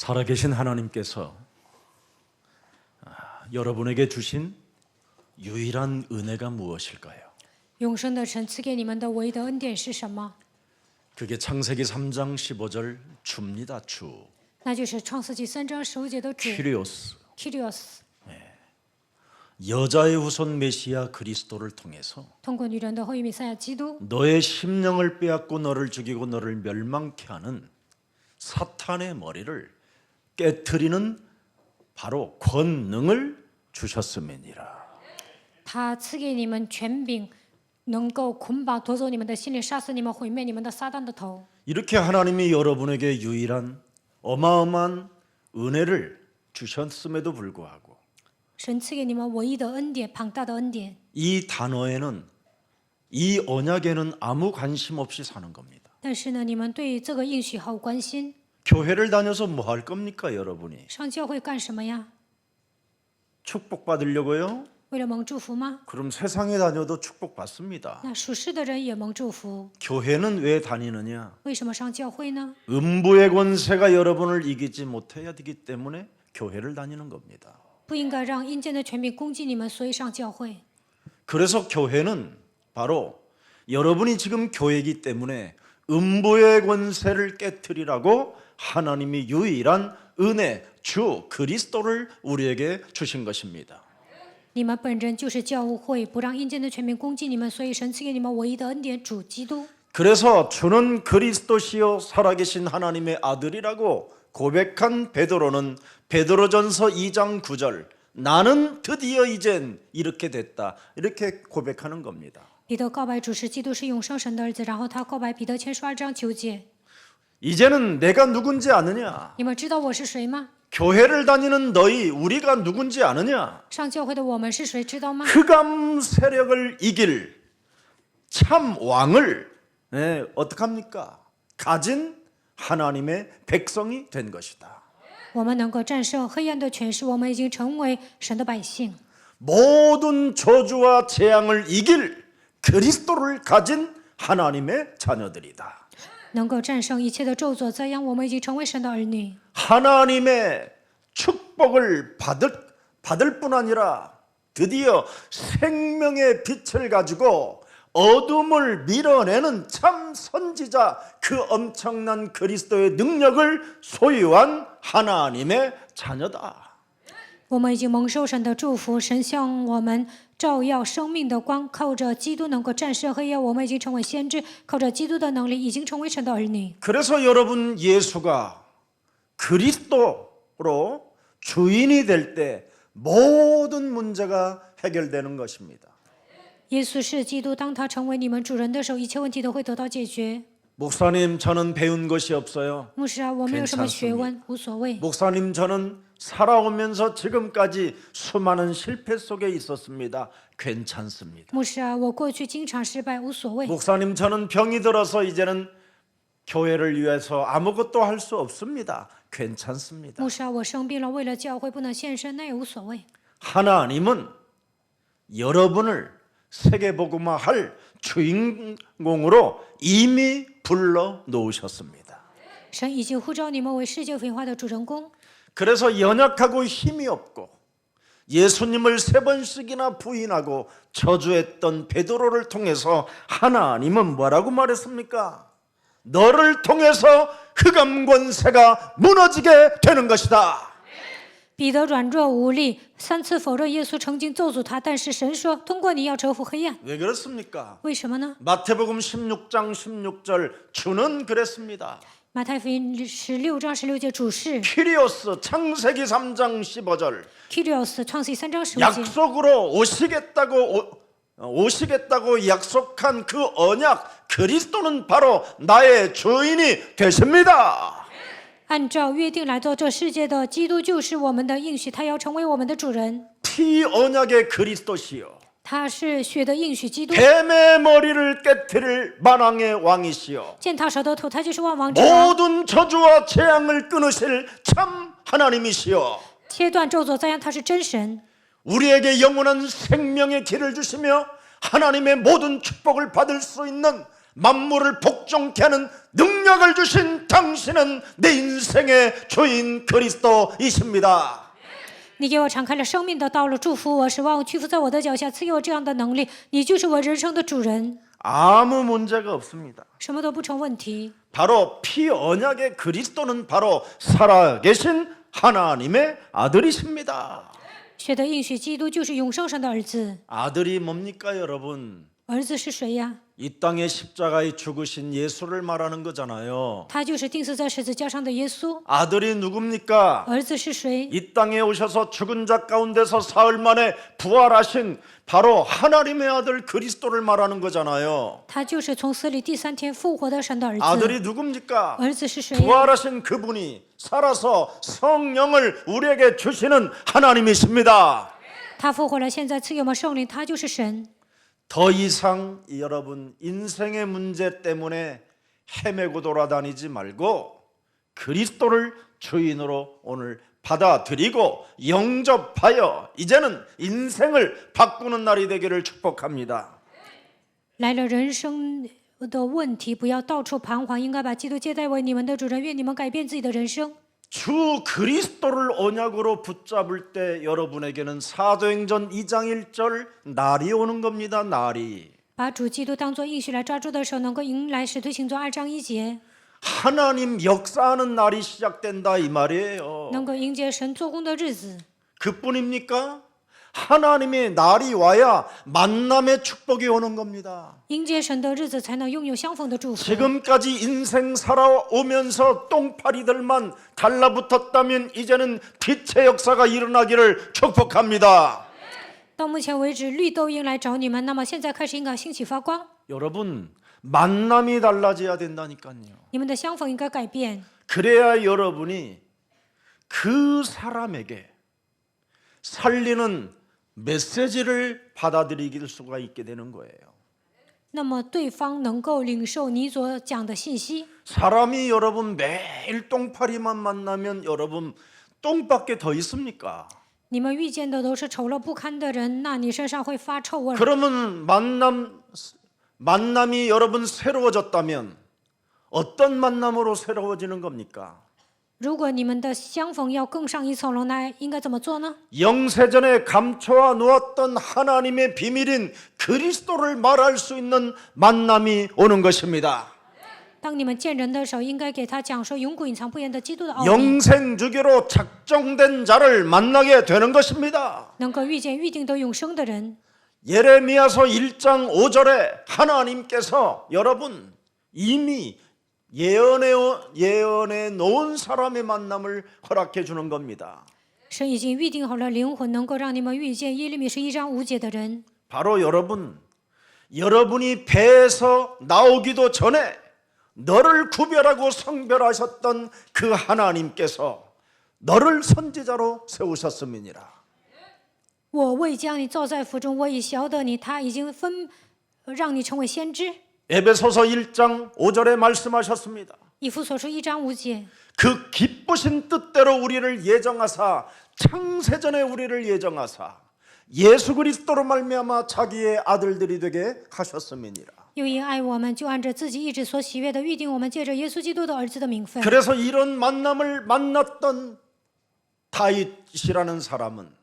살아계신 하나님께서 여러분에게 주신 유일한 은혜가 무엇일까요? 永生的神赐给你们的唯一的恩典是什么？ 그게 창세기 3장 15절 주입니다. 주. 那就是创世纪3章15节的主 큐리오스. Kyrios， 여자의 후손 메시아 그리스도를 통해서 通过女人的后裔弥赛亚基督， 너의 심령을 빼앗고 너를 죽이고 너를 멸망케 하는 사탄의 머리를 깨트리는 바로 권능을 주셨음이니라. 他赐给你们权柄，能够捆绑夺走你们的心灵，杀死你们，毁灭你们的撒旦的头。 이렇게 하나님이 여러분에게 유일한 어마어마한 은혜를 주셨음에도 불구하고 神赐给你们唯一的恩典，庞大的恩典。 이 단어에는 이 언약에는 아무 관심 없이 사는 겁니다. 但是呢，你们对这个应许毫无关心。 교회를 다녀서 뭐 할 겁니까, 여러분이? 上教会干什么呀？ 축복받으려고요? 为了蒙祝福吗？ 그럼 세상에 다녀도 축복받습니다. 那属世的人也蒙祝福。 교회는 왜 다니느냐? 为什么上教会呢？ 음부의 권세가 여러분을 이기지 못해야 되기 때문에 교회를 다니는 겁니다. 不应该让阴间的权柄攻击你们，所以上教会。 그래서 교회는 바로 여러분이 지금 교회이기 때문에 음부의 권세를 깨트리라고 하나님이 유일한 은혜, 주 그리스도를 우리에게 주신 것입니다. 你们本人就是教会，不让阴间的权柄攻击你们，所以神赐给你们唯一的恩典，主基督。 그래서 주는 그리스도시요 살아계신 하나님의 아들이라고 고백한 베드로는 베드로전서 2장 9절 나는 드디어 이젠 이렇게 됐다 이렇게 고백하는 겁니다. 彼得告白主是基督，是永生神的儿子，然后他告白彼得前书2章9节。 이제는 내가 누군지 아느냐? 你们知道我是谁吗？ 교회를 다니는 너희 우리가 누군지 아느냐? 上教会的我们是谁，知道吗？ 흑암 세력을 이길 참 왕을 어떡합니까? 가진 하나님의 백성이 된 것이다. 我们能够战胜黑暗的权势，我们已经成为神的百姓。 모든 저주와 재앙을 이길 그리스도를 가진 하나님의 자녀들이다. 能够战胜一切的咒诅灾殃，我们已经成为神的儿女。 하나님의 축복을 받을 뿐 아니라 드디어 생명의 빛을 가지고 어둠을 밀어내는 참 선지자 그 엄청난 그리스도의 능력을 소유한 하나님의 자녀다. 我们已经蒙受神的祝福，神向我们照耀生命的光，靠着基督能够战胜黑夜。我们已经成为先知，靠着基督的能力，已经成为神的儿女。 그래서 여러분 예수가 그리스도로 주인이 될 때 모든 문제가 해결되는 것입니다. 耶稣是基督，当他成为你们主人的时候，一切问题都会得到解决。 목사님 저는 배운 것이 없어요. 牧师啊，我没有什么学问，无所谓。 목사님 저는 살아오면서 지금까지 수많은 실패 속에 있었습니다. 괜찮습니다. 牧师啊，我过去经常失败，无所谓。 목사님 저는 병이 들어서 이제는 교회를 위해서 아무것도 할 수 없습니다. 괜찮습니다. 牧师啊，我生病了，为了教会不能献身，那也无所谓。 하나님은 여러분을 세계복음화할 주인공으로 이미 불러 놓으셨습니다. 神已经呼召你们为世界文化的主人公。 그래서 연약하고 힘이 없고 예수님을 3번씩이나 부인하고 저주했던 베드로를 통해서 하나님은 뭐라고 말했습니까? 너를 통해서 흑암 권세가 무너지게 되는 것이다. 彼得软弱无力，3次否认耶稣曾经咒诅他，但是神说，通过你要折服黑暗。 왜 그렇습니까? 为什么呢？ 마태복음 16장 16절 주는 그랬습니다. 马太福音16章16节主是 퀴리오스 창세기 3장 15절 Kyrios， 创世记3章15节。 약속으로 오시겠다고 약속한 그 언약 그리스도는 바로 나의 주인이 되십니다. 按照约定来到这世界的基督就是我们的应许，他要成为我们的主人。 피 언약의 그리스도시요 他是血的应许基督， 뱀의 머리를 깨트릴 만왕의 왕이시요 践踏蛇的头，他就是万王之王， 모든 저주와 재앙을 끊으실 참 하나님이시요 切断咒诅灾殃，他是真神。 우리에게 영원한 생명의 길을 주시며 하나님의 모든 축복을 받을 수 있는 만물을 복종케 하는 능력을 주신 당신은 내 인생의 주인 그리스도이십니다. 你给我敞开了生命的道路，祝福我，使万物屈服在我的脚下，赐给我这样的能力。你就是我人生的主人， 아무 문제가 없습니다. 什么都不成问题。 바로 피언약의 그리스도는 바로 살아계신 하나님의 아들이십니다. 血的应许，基督就是永生神的儿子。 아들이 뭡니까 여러분? 儿子是谁呀？ 이 땅에 십자가에 죽으신 예수를 말하는 거잖아요. 他就是钉死在十字架上的耶稣。 아들이 누굽니까? 儿子是谁？ 이 땅에 오셔서 죽은 자 가운데서 사흘 만에 부활하신 바로 하나님의 아들 그리스도를 말하는 거잖아요. 他就是从死里第3天复活的神的儿子。 아들이 누굽니까? 儿子是谁呀？ 부활하신 그분이 살아서 성령을 우리에게 주시는 하나님이십니다. 他复活了，现在赐给我们圣灵，他就是神。 더 이상 여러분 인생의 문제 때문에 헤매고 돌아다니지 말고 그리스도를 주인으로 오늘 받아들이고 영접하여 이제는 인생을 바꾸는 날이 되기를 축복합니다. 来了人生的问题，不要到处彷徨，应该把基督接待为你们的主人。愿你们改变自己的人生。 주 그리스도를 언약으로 붙잡을 때 여러분에게는 사도행전 2장 1절 날이 오는 겁니다. 날이. 把主基督当作应许来抓住的时候，能够迎来使徒行传2章1节， 하나님 역사하는 날이 시작된다 이 말이에요. 能够迎接神做工的日子。 그뿐입니까? 하나님의 날이 와야 만남의 축복이 오는 겁니다. 迎接神的日子，才能拥有相逢的祝福。 지금까지 인생 살아오면서 똥파리들만 달라붙었다면 이제는 빛의 역사가 일어나기를 축복합니다. 到目前为止，绿豆应来找你们，那么现在开始应该兴起发光。 여러분 만남이 달라져야 된다니까요. 你们的相逢应该改变， 그래야 여러분이 그 사람에게 살리는 메시지를 받아들이길 수가 있게 되는 거예요. 那么对方能够领受你所讲的信息。 사람이 여러분 매일 똥파리만 만나면 여러분 똥밖에 더 있습니까? 你们遇见的都是丑陋不堪的人，那你身上会发臭味儿。 그러면 만남이 여러분 새로워졌다면 어떤 만남으로 새로워지는 겁니까? 如果你们的相逢要更上一层楼，那应该怎么做呢？ 영세전에 감춰 놓았던 하나님의 비밀인 그리스도를 말할 수 있는 만남이 오는 것입니다. 当你们见人的时候，应该给他讲说永古隐藏不言的基督的奥秘， 영생주기로 작정된 자를 만나게 되는 것입니다. 能够遇见预定的永生的人。 예레미야서 1장 5절에 하나님께서 여러분 이미 예언해 놓은 사람의 만남을 허락해 주는 겁니다. 神已经预定好了灵魂，能够让你们遇见耶利米书1章5节的人。 바로 여러분이 배에서 나오기도 전에 너를 구별하고 성별하셨던 그 하나님께서 너를 선지자로 세우셨음이니라. 我未将你造在腹中，我已晓得你，他已经让你成为先知。 에베소서 1장 5절에 말씀하셨습니다. 以弗所书1章5节， 그 기쁘신 뜻대로 우리를 예정하사 창세전에 우리를 예정하사 예수 그리스도로 말미암아 자기의 아들들이 되게 하셨음이니라. 又因爱我们，就按着自己意志所喜悦的预定我们，借着耶稣基督的儿子的名分。 그래서 이런 만남을 만났던 다윗이라는 사람은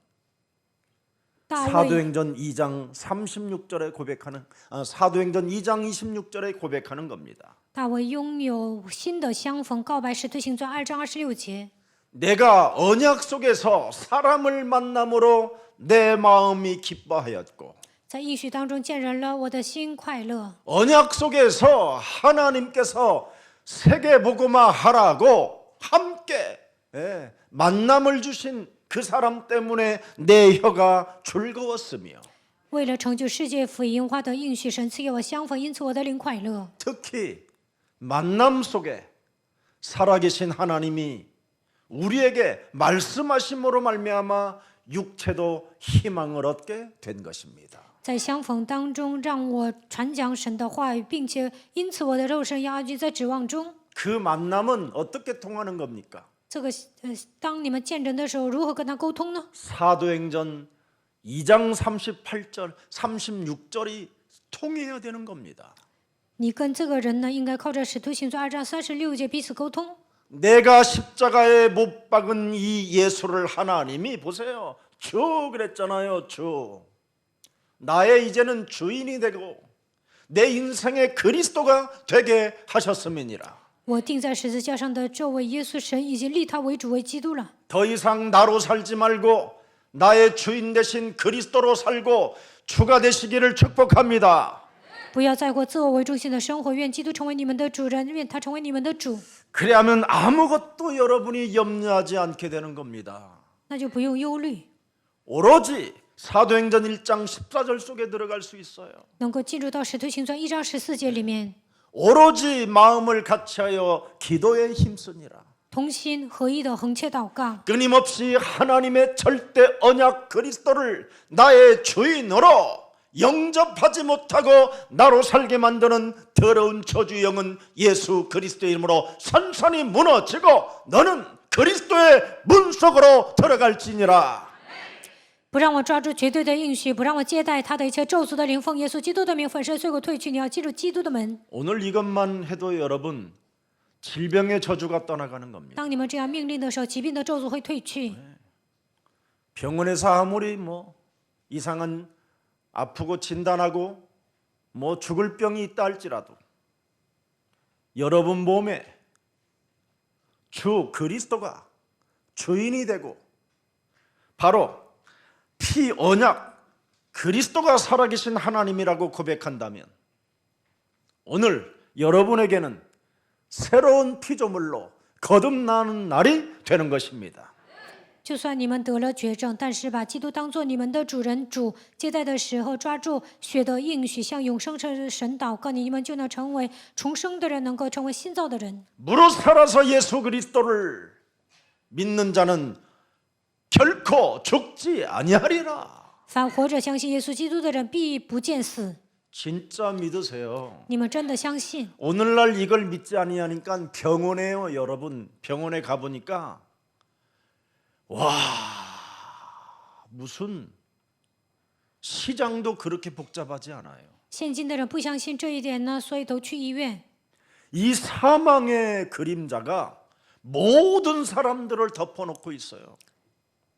大卫， 사도행전 2장 36절에 고백하는 사도행전 2장 26절에 고백하는 겁니다. 大卫拥有新的相逢，告白使徒行传2章26节。 내가 언약 속에서 사람을 만남으로 내 마음이 기뻐하였고 在应许当中见人了，我的心快乐。 언약 속에서 하나님께서 세계복음화 하라고 함께 만남을 주신 그 사람 때문에 내 혀가 즐거웠으며 为了成就世界福音化的应许，神赐给我相逢，因此我的灵快乐。 특히 만남 속에 살아계신 하나님이 우리에게 말씀하심으로 말미암아 육체도 희망을 얻게 된 것입니다. 在相逢当中，让我传讲神的话语，并且因此我的肉身压居在指望中。 그 만남은 어떻게 통하는 겁니까? 这个当你们见人的时候，如何跟他沟通呢？ 사도행전 2장 38절, 36절이 통해야 되는 겁니다. 你跟这个人呢，应该靠着使徒行传2章36节彼此沟通。 내가 십자가에 못 박은 이 예수를 하나님이 보세요. 주 그랬잖아요. 주. 나의 이제는 주인이 되고 내 인생의 그리스도가 되게 하셨음이니라. 我钉在十字架上的这位耶稣神已经立他为主为基督了。 더 이상 나로 살지 말고 나의 주인 되신 그리스도로 살고 주가 되시기를 축복합니다. 不要再过自我为中心的生活，愿基督成为你们的主人，愿他成为你们的主， 그래야면 아무것도 여러분이 염려하지 않게 되는 겁니다. 那就不用忧虑， 오로지 사도행전 1장 14절 속에 들어갈 수 있어요. 能够进入到使徒行传1章14节里面， 오로지 마음을 같이하여 기도에 힘쓰니라. 同心合一的横切祷告， 끊임없이 하나님의 절대 언약 그리스도를 나의 주인으로 영접하지 못하고 나로 살게 만드는 더러운 저주 영은 예수 그리스도의 이름으로 산산이 무너지고 너는 그리스도의 문 속으로 들어갈지니라. 不让我抓住绝对的应许，不让我接待他的一切咒诅的灵，奉耶稣基督的名粉身碎骨退去。你要进入基督的门。 오늘 이것만 해도 여러분 질병의 저주가 떠나가는 겁니다. 当你们这样命令的时候，疾病的咒诅会退去。 병원에서 아무리 이상한 아프고 진단하고 죽을 병이 있다 할지라도 여러분 몸에 주 그리스도가 주인이 되고 바로 피 언약 그리스도가 살아계신 하나님이라고 고백한다면 오늘 여러분에게는 새로운 피조물로 거듭나는 날이 되는 것입니다. 就算你们得了绝症，但是把基督当作你们的主人主，接待的时候抓住血的应许，向永生神祷告，你们就能成为重生的人，能够成为新造的人。 무릇 살아서 예수 그리스도를 믿는 자는 결코 죽지 아니하리라. 凡活着相信耶稣基督的人，必不见死。 진짜 믿으세요. 你们真的相信？ 오늘날 이걸 믿지 아니하니까 병원에요. 여러분 병원에 가보니까 와 무슨 시장도 그렇게 복잡하지 않아요. 现今的人不相信这一点呢，所以都去医院。 이 사망의 그림자가 모든 사람들을 덮어놓고 있어요.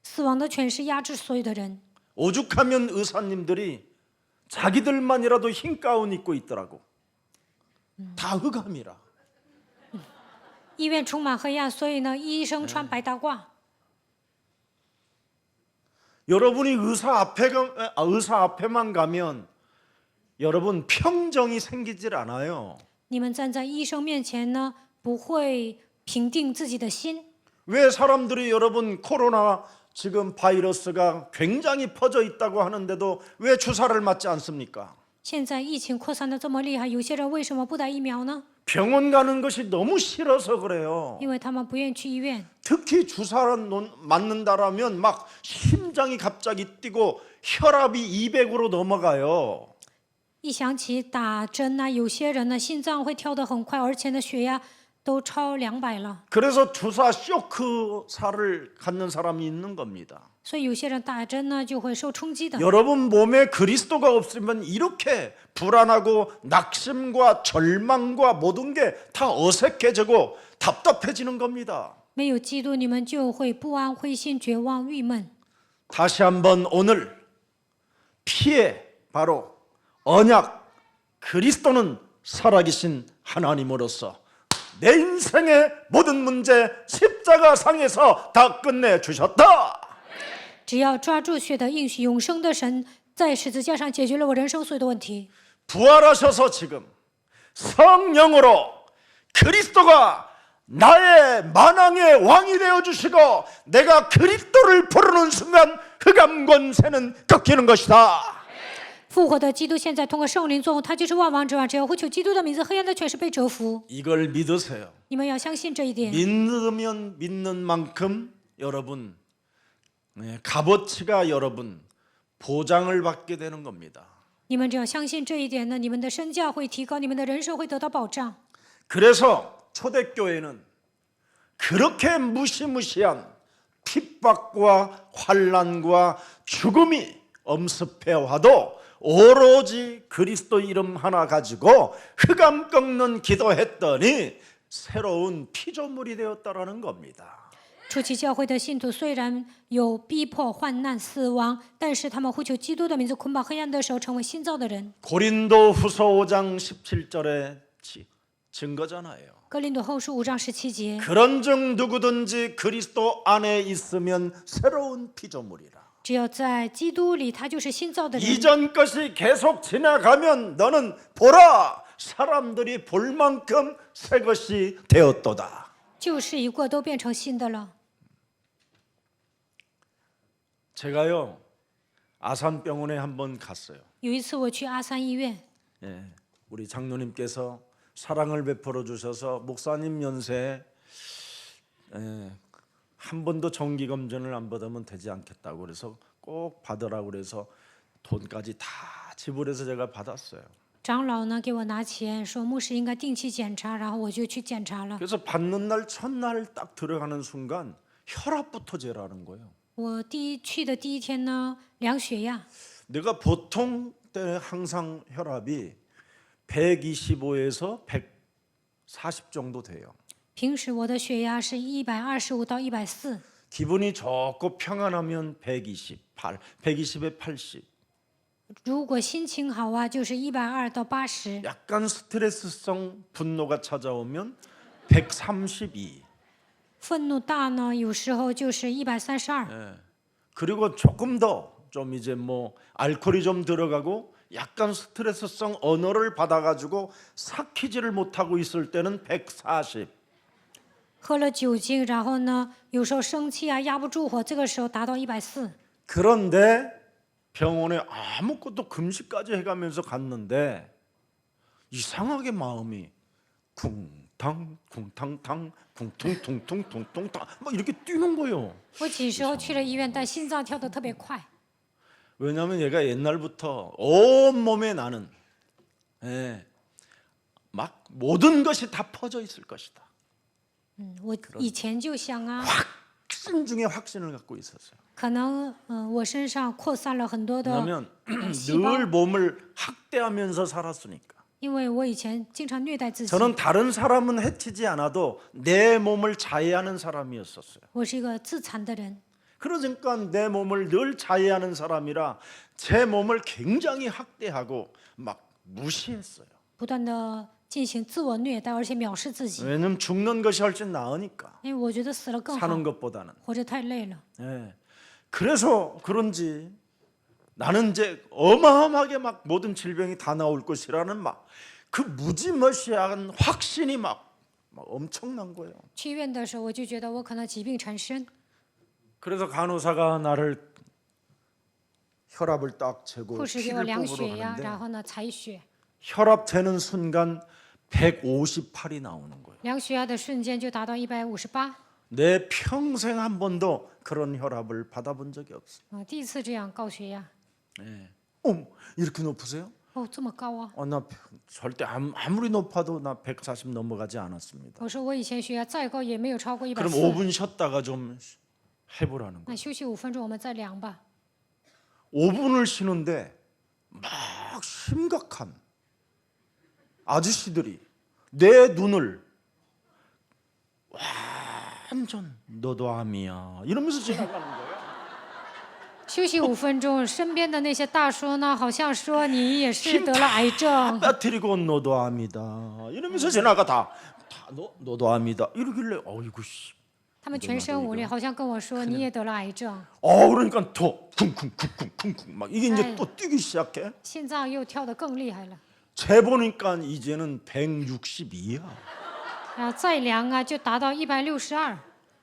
死亡的权势压制所有的人。 오죽하면 의사님들이 자기들만이라도 흰 가운 입고 있더라고. 다 흑암이라. 医院充满黑暗，所以呢，医生穿白大褂。 여러분이 의사 앞에만 가면 여러분 평정이 생기질 않아요. 你们站在医生面前呢，不会平定自己的心。 왜 사람들이 여러분 코로나 지금 바이러스가 굉장히 퍼져 있다고 하는데도 왜 주사를 맞지 않습니까? 现在疫情扩散的这么厉害，有些人为什么不打疫苗呢？ 병원 가는 것이 너무 싫어서 그래요. 因为他们不愿意去医院。 특히 주사를 맞는다라면 막 심장이 갑자기 뛰고 혈압이 200으로 넘어가요. 一想起打针呢，有些人呢心脏会跳得很快，而且呢血压都超200了。 그래서 주사 쇼크사를 갖는 사람이 있는 겁니다. 所以有些人打针呢就会受冲击的。 여러분 몸에 그리스도가 없으면 이렇게 불안하고 낙심과 절망과 모든 게 다 어색해지고 답답해지는 겁니다. 没有基督，你们就会不安、灰心、绝望、郁闷。 다시 한번 오늘 피에 바로 언약 그리스도는 살아계신 하나님으로서 내 인생의 모든 문제 십자가 상에서 다 끝내 주셨다. 只要抓住血的应许，永生的神在十字架上解决了我人生所有的问题。 부활하셔서 지금 성령으로 그리스도가 나의 만왕의 왕이 되어 주시고 내가 그리스도를 부르는 순간 흑암 권세는 꺾이는 것이다. 复活的基督现在通过圣灵作用，他就是万王之王。只要呼求基督的名字，黑暗的权势被折服。 이걸 믿으세요. 你们要相信这一点。 믿으면 믿는 만큼 여러분 값어치가 여러분 보장을 받게 되는 겁니다. 你们只要相信这一点呢，你们的身价会提高，你们的人生会得到保障。 그래서 초대교회는 그렇게 무시무시한 핍박과 환난과 죽음이 엄습해 와도 오로지 그리스도 이름 하나 가지고 흑암 꺾는 기도했더니 새로운 피조물이 되었다라는 겁니다. 初期教会的信徒虽然有逼迫、患难、死亡，但是他们呼求基督的名字，捆绑黑暗的时候，成为新造的人。 고린도후서 5장 17절의 증거잖아요. 哥林多后书5章17节， 그런즉 누구든지 그리스도 안에 있으면 새로운 피조물이라. 只要在基督里，他就是新造的人。 이전 것이 계속 지나가면 너는 보라 사람들이 볼 만큼 새 것이 되었도다. 旧事一过，都变成新的了。 제가요 아산병원에 한번 갔어요. 有一次我去阿三医院， 예, 우리 장로님께서 사랑을 베풀어 주셔서 목사님 연세에 한 번도 정기 검진을 안 받으면 되지 않겠다고 그래서 꼭 받으라고 그래서 돈까지 다 지불해서 제가 받았어요. 长老呢给我拿钱，说牧师应该定期检查，然后我就去检查了。 그래서 받는 날 첫날 딱 들어가는 순간 혈압부터 재라는 거예요. 我去的第一天呢，量血压， 내가 보통 때 항상 혈압이 125에서 140 정도 돼요. 平时我的血压是125到140， 기분이 좋고 평안하면 128, 120에 80. 如果心情好啊，就是120到80。 약간 스트레스성 분노가 찾아오면 132. 愤怒大呢，有时候就是132。 그리고 조금 더 좀 이제 뭐 알코올이 좀 들어가고 약간 스트레스성 언어를 받아가지고 삭히지를 못하고 있을 때는 140. 喝了酒精，然后呢，有时候生气啊，压不住火，这个时候达到140。 그런데 병원에 아무것도 금식까지 해가면서 갔는데 이상하게 마음이 쿵탕 쿵탕탕 쿵퉁퉁퉁 퉁퉁탕 막 이렇게 뛰는 거예요. 我几时候去了医院，但心脏跳得特别快。 왜냐하면 얘가 옛날부터 온 몸에 나는 막 모든 것이 다 퍼져 있을 것이다. 我以前就想啊， 확신 중에 확신을 갖고 있었어요. 可能我身上扩散了很多的 왜냐하면 细胞， 늘 몸을 학대하면서 살았으니까. 因为我以前经常虐待自己。 저는 다른 사람은 해치지 않아도 내 몸을 자해하는 사람이었었어요. 我是一个自残的人， 그러니까 내 몸을 늘 자해하는 사람이라 제 몸을 굉장히 학대하고 막 무시했어요. 不断的进行自我虐待，而且藐视自己。 왜냐면 죽는 것이 훨씬 나으니까 因为我觉得死了更好， 사는 것보다는. 活着太累了。 예. 그래서 그런지 나는 이제 어마어마하게 막 모든 질병이 다 나올 것이라는 막 그 무지머시한 확신이 막 엄청난 거예요. 去医院的时候，我就觉得我可能疾病缠身。 그래서 간호사가 나를 혈압을 딱 재고 护士给我 피를 量 뽑으러 血压， 가는데 然后呢采血。 혈압 재는 순간 158이 나오는 거예요. 量血压的瞬间就达到158。 내 평생 한 번도 그런 혈압을 받아본 적이 없어. 第一次这样高血压， 이렇게 높으세요? 哦，这么高啊！ 나 절대 아무리 높아도 나 140 넘어가지 않았습니다. 我说我以前血压再高也没有超过 그럼 140。 5분 쉬었다가 좀 해보라는 거예요. 那休息5分钟，我们再量吧。 5분을 쉬는데 막 심각한 아저씨들이 내 눈을 완전 너도 암이야 이러면서 지나가는 거예요. 休息5分钟，身边的那些大叔呢，好像说你也是得了癌症。 빠뜨리고 너도 암이다 이러면서 지나가 다 너도 암이다 이러길래 어이구 씨. 他们全身无力，好像跟我说你也得了癌症， 그러니까 더 쿵쿵쿵쿵쿵쿵 막 이게 이제 또 뛰기 시작해. 心脏又跳得更厉害了。 재보니까 이제는 162야. 然后再量啊，就达到162，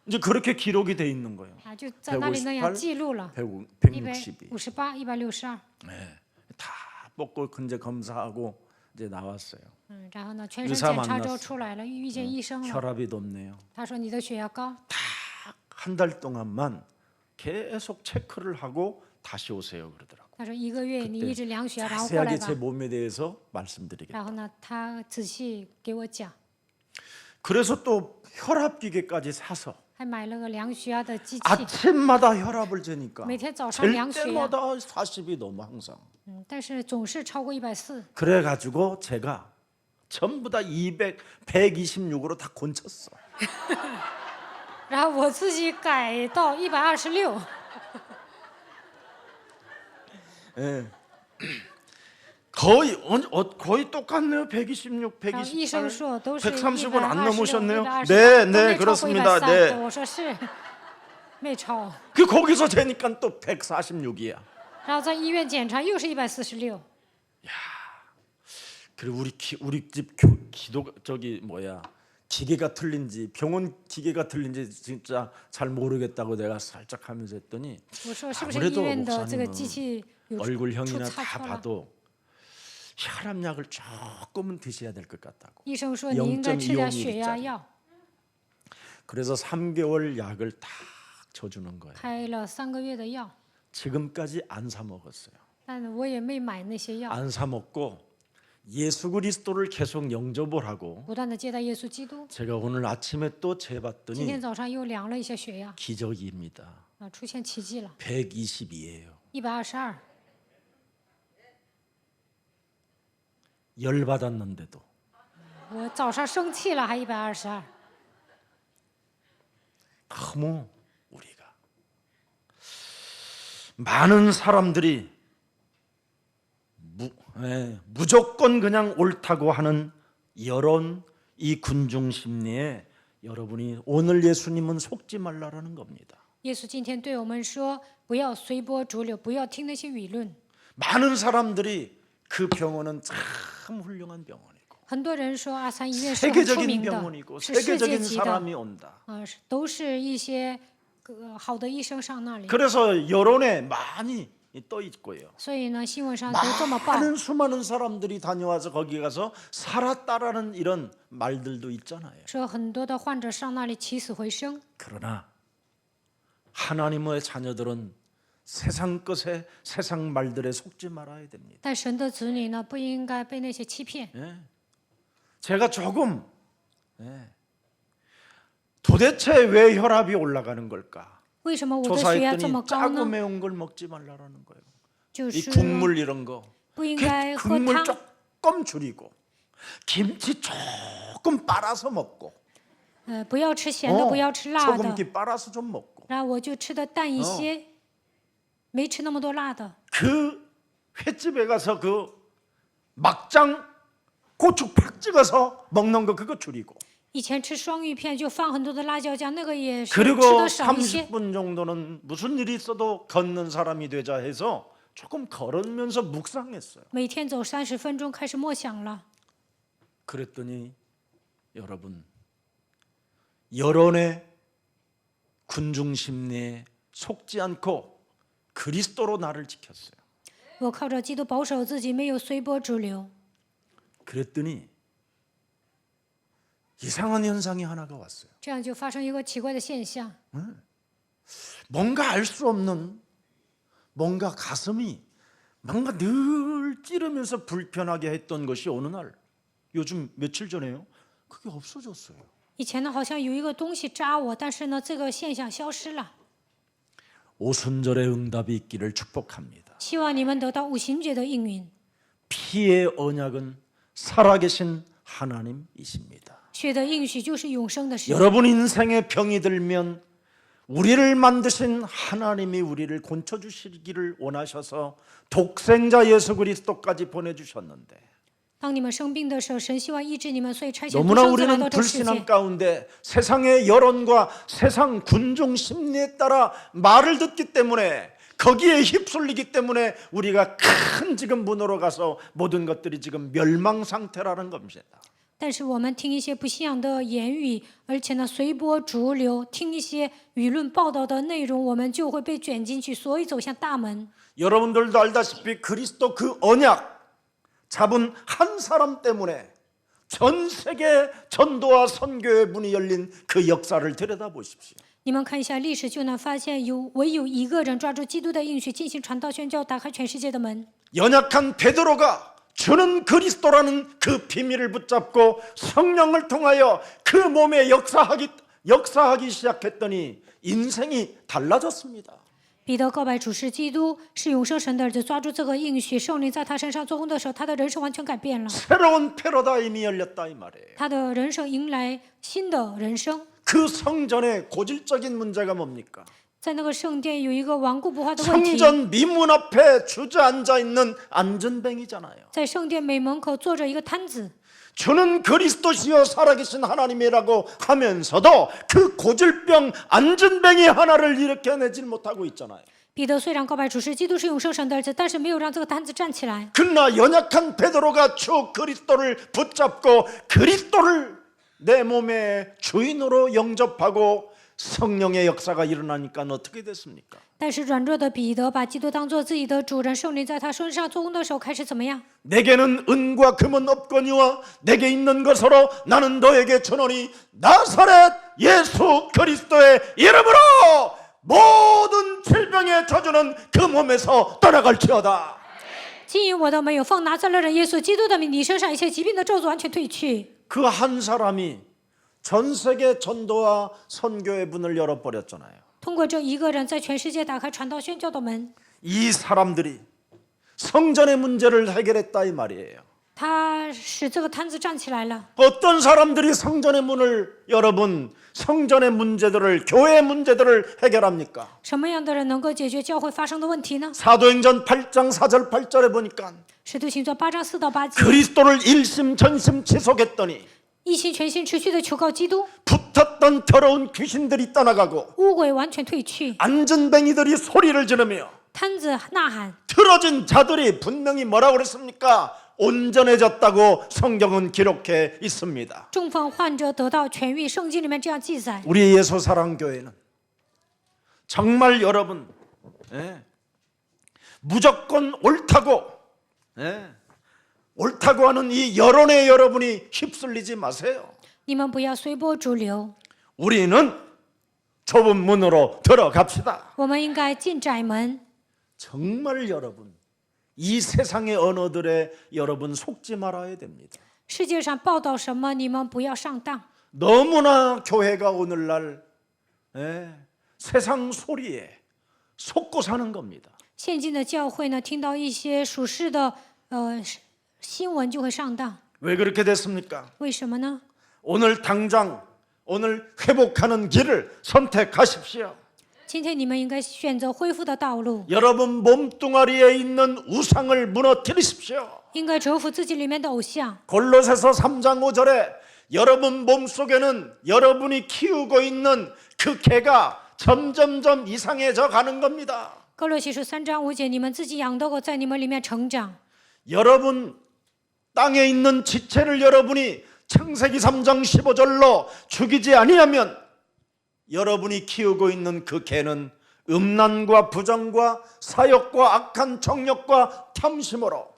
이제 그렇게 기록이 돼 있는 거예요. 啊，就在那里那样记录了 162. 158、162。 다 뽑고 이제 검사하고 이제 나왔어요. 然后呢，全身 의사 检查之后 만났어 出来了，遇见医生了。 혈압이 높네요. 他说你的血压高， 한 달 동안만 계속 체크를 하고 다시 오세요 그러더라고. 他说1个月你一直量血压，然后过来 자세하게 吧 제 。 몸에 대해서 말씀드리겠다. 然后呢，他仔细给我讲， 그래서 또 혈압 기계까지 사서 还买了个量血压的机器， 아침마다 혈압을 재니까 每天早上 잴 量血压， 때마다 40이 넘어 항상. 但是总是超过140。 그래가지고 제가 전부 다 126으로 다 곤쳤어. 然后我自己改到126。 예. 거의 똑같네요. 126, 然后医生 128, 说都是 130은 안 126 넘으셨네요. 128 네, 都 네, 没超过 그렇습니다. 130。 네. 我说是没超。 그 거기서 재니까 또 146이야. 然后在医院检查又是146。 그리고 우리 집 기도 저기 뭐야 기계가 틀린지 병원 기계가 틀린지 진짜 잘 모르겠다고 내가 살짝 하면서 했더니 我说是不是医 아무래도 院的这个 목사님은 机器有 얼굴형이나 出差 다 错了？ 봐도 혈압약을 조금은 드셔야 될 것 같다고. 医生说你应该吃点血压 0.25 药， 그래서 3개월 약을 딱 줘주는 거예요. 开了3个月的药， 지금까지 안 사 먹었어요. 但我也没买那些药， 안 사 먹고 예수 그리스도를 계속 영접을 하고 不断的接待耶稣基督。 제가 오늘 아침에 또 今 재봤더니 天早上又量了一下血压， 기적입니다. 出现奇迹了， 122예요. 122。 열 받았는데도 我早上生气了还122。 너무 우리가 많은 사람들이 무조건 그냥 옳다고 하는 이런 이 군중 심리에 여러분이 오늘 예수님은 속지 말라라는 겁니다. 耶稣今天对我们说，不要随波逐流，不要听那些舆论。 많은 사람들이 그 병원은 참 훌륭한 병원이고 很多人说阿三医院是很出 세계적인 名的， 병원이고 是世界 세계적인 级的， 사람이 온다. 都是一些好的医生上那里。 그래서 여론에 많이 떠 있고요. 所以呢，新闻上都这么报。 많은 수많은 사람들이 다녀와서 거기 가서 살았다라는 이런 말들도 있잖아요. 说很多的患者上那里起死回生， 그러나 하나님의 자녀들은 세상 것에 세상 말들에 속지 말아야 됩니다. 但神的子女呢，不应该被那些欺骗。 제가 조금 도대체 왜 혈압이 올라가는 걸까? 为什么我的血压这么 조사했더니 高 짜고 呢？ 매운 걸 먹지 말라라는 거예요. 就 이 是 국물 이런 거. 不应该喝 국물 汤， 조금 줄이고 김치 조금 빨아서 먹고 不要吃咸的，不要吃辣的。 소금기 빨아서 좀 먹고 然后我就吃的淡一些，没吃那么多辣的。 그 횟집에 가서 그 막장 고추 팍 찍어서 먹는 거 그거 줄이고 以前吃双鱼片就放很多的辣椒酱，那个也是吃 그리고 的少一些。 30분 정도는 무슨 일이 있어도 걷는 사람이 되자 해서 조금 걸으면서 묵상했어요. 每天走30分钟，开始默想了。 그랬더니 여러분 여론의 군중 심리에 속지 않고 그리스도로 나를 지켰어요. 我靠着基督保守自己，没有随波逐流。 그랬더니 이상한 현상이 하나가 왔어요. 这样就发生一个奇怪的现象， 뭔가 알 수 없는 뭔가 가슴이 뭔가 늘 찌르면서 불편하게 했던 것이 어느 날 요즘 며칠 전에요. 그게 없어졌어요. 以前呢好像有一个东西扎我，但是呢这个现象消失了。 오순절의 응답이 있기를 축복합니다. 希望你们得到五旬节的应允。 피의 언약은 살아계신 하나님이십니다. 血的应许就是永生的事。 여러분 인생에 병이 들면 우리를 만드신 하나님이 우리를 고쳐주시기를 원하셔서 독생자 예수 그리스도까지 보내주셨는데 当你们生病的时候，神希望医治你们，所以差遣独 너무나 生子来 우리는 到这世 불신앙 界。 가운데 세상의 여론과 세상 군중 심리에 따라 말을 듣기 때문에 거기에 휩쓸리기 때문에 우리가 큰 지금 문으로 가서 모든 것들이 지금 멸망 상태라는 겁니다. 但是我们听一些不信仰的言语，而且呢随波逐流，听一些舆论报道的内容，我们就会被卷进去，所以走向大门。 여러분들도 알다시피 그리스도 그 언약 잡은 한 사람 때문에 전 세계 전도와 선교의 문이 열린 그 역사를 들여다보십시오. 你们看一下历史，就能发现唯有一个人抓住基督的应许，进行传道宣教，打开全世界的门。 연약한 베드로가 주는 그리스도라는 그 비밀을 붙잡고 성령을 통하여 그 몸에 역사하기 시작했더니 인생이 달라졌습니다. 彼得告白主是基督，是永生神的儿子，抓住这个应许，圣灵在他身上做工的时候，他的人生完全改变了， 새로운 패러다임이 열렸다 이 말이에요. 他的人生迎来新的人生。 그 성전의 고질적인 문제가 뭡니까? 在那个圣殿有一个顽固不化的问题， 성전 미문 앞에 주저앉아 있는 안전뱅이잖아요. 在圣殿美门口坐着一个摊子， 주는 그리스도시요 살아계신 하나님이라고 하면서도 그 고질병 안전뱅이 하나를 일으켜내질 못하고 있잖아요. 彼得虽然告白主是基督，是永生神的儿子，但是没有让这个摊子站起来。 그러나 연약한 베드로가 주 그리스도를 붙잡고 그리스도를 내 몸의 주인으로 영접하고 성령의 역사가 일어나니까 어떻게 됐습니까? 但是软弱的彼得把基督当作自己的主人，圣灵在他身上做工的时候开始怎么样？ 내게는 은과 금은 없거니와 내게 있는 것으로 나는 너에게 주노니 나사렛 예수 그리스도의 이름으로 모든 질병의 저주는 그 몸에서 떠나갈지어다. 基因我都没有，奉拿撒勒人耶稣基督的名，你身上一切疾病的咒诅完全退去。 그 한 사람이 전 세계 전도와 선교의 문을 열어버렸잖아요. 通过这一个人，在全世界打开传道宣教的门， 이 사람들이 성전의 문제를 해결했다 이 말이에요. 他使这个摊子站起来了。 어떤 사람들이 성전의 문을 여러분 성전의 문제들을 교회의 문제들을 해결합니까? 什么样的人能够解决教会发生的问题呢？ 사도행전 8장 4절 8절에 보니까 使徒行传8章4到8节， 그리스도를 일심전심 지속했더니 一心全心持续的求告基督， 붙었던 더러운 귀신들이 떠나가고 污鬼完全退去， 안전뱅이들이 소리를 지르며 摊子呐喊， 틀어진 자들이 분명히 뭐라고 그랬습니까? 온전해졌다고 성경은 기록해 있습니다. 中风患者得到痊愈，圣经里面这样记载。 우리 예수사랑교회는 정말 여러분 무조건 옳다고 옳다고 하는 이 여론에 여러분이 휩쓸리지 마세요. 你们不要随波逐流， 우리는 좁은 문으로 들어갑시다. 我们应该进窄门。 정말 여러분 이 세상의 언어들에 여러분 속지 말아야 됩니다. 世界上报道什么，你们不要上当。 너무나 교회가 오늘날 세상 소리에 속고 사는 겁니다. 现今的教会呢，听到一些属世的新闻就会上当， 왜 그렇게 됐습니까? 为什么呢？ 오늘 당장 오늘 회복하는 길을 선택하십시오. 今天你们应该选择恢复的道路， 여러분 몸뚱아리에 있는 우상을 무너뜨리십시오. 应该折服自己里面的偶像。 골로새서 3장 5절에 여러분 몸속에는 여러분이 키우고 있는 그 개가 점점점 이상해져 가는 겁니다. 哥罗西书3章5节，你们自己养的狗在你们里面成长。 여러분 땅에 있는 지체를 여러분이 창세기 3장 15절로 죽이지 아니하면 여러분이 키우고 있는 그 개는 음란과 부정과 사욕과 악한 정욕과 탐심으로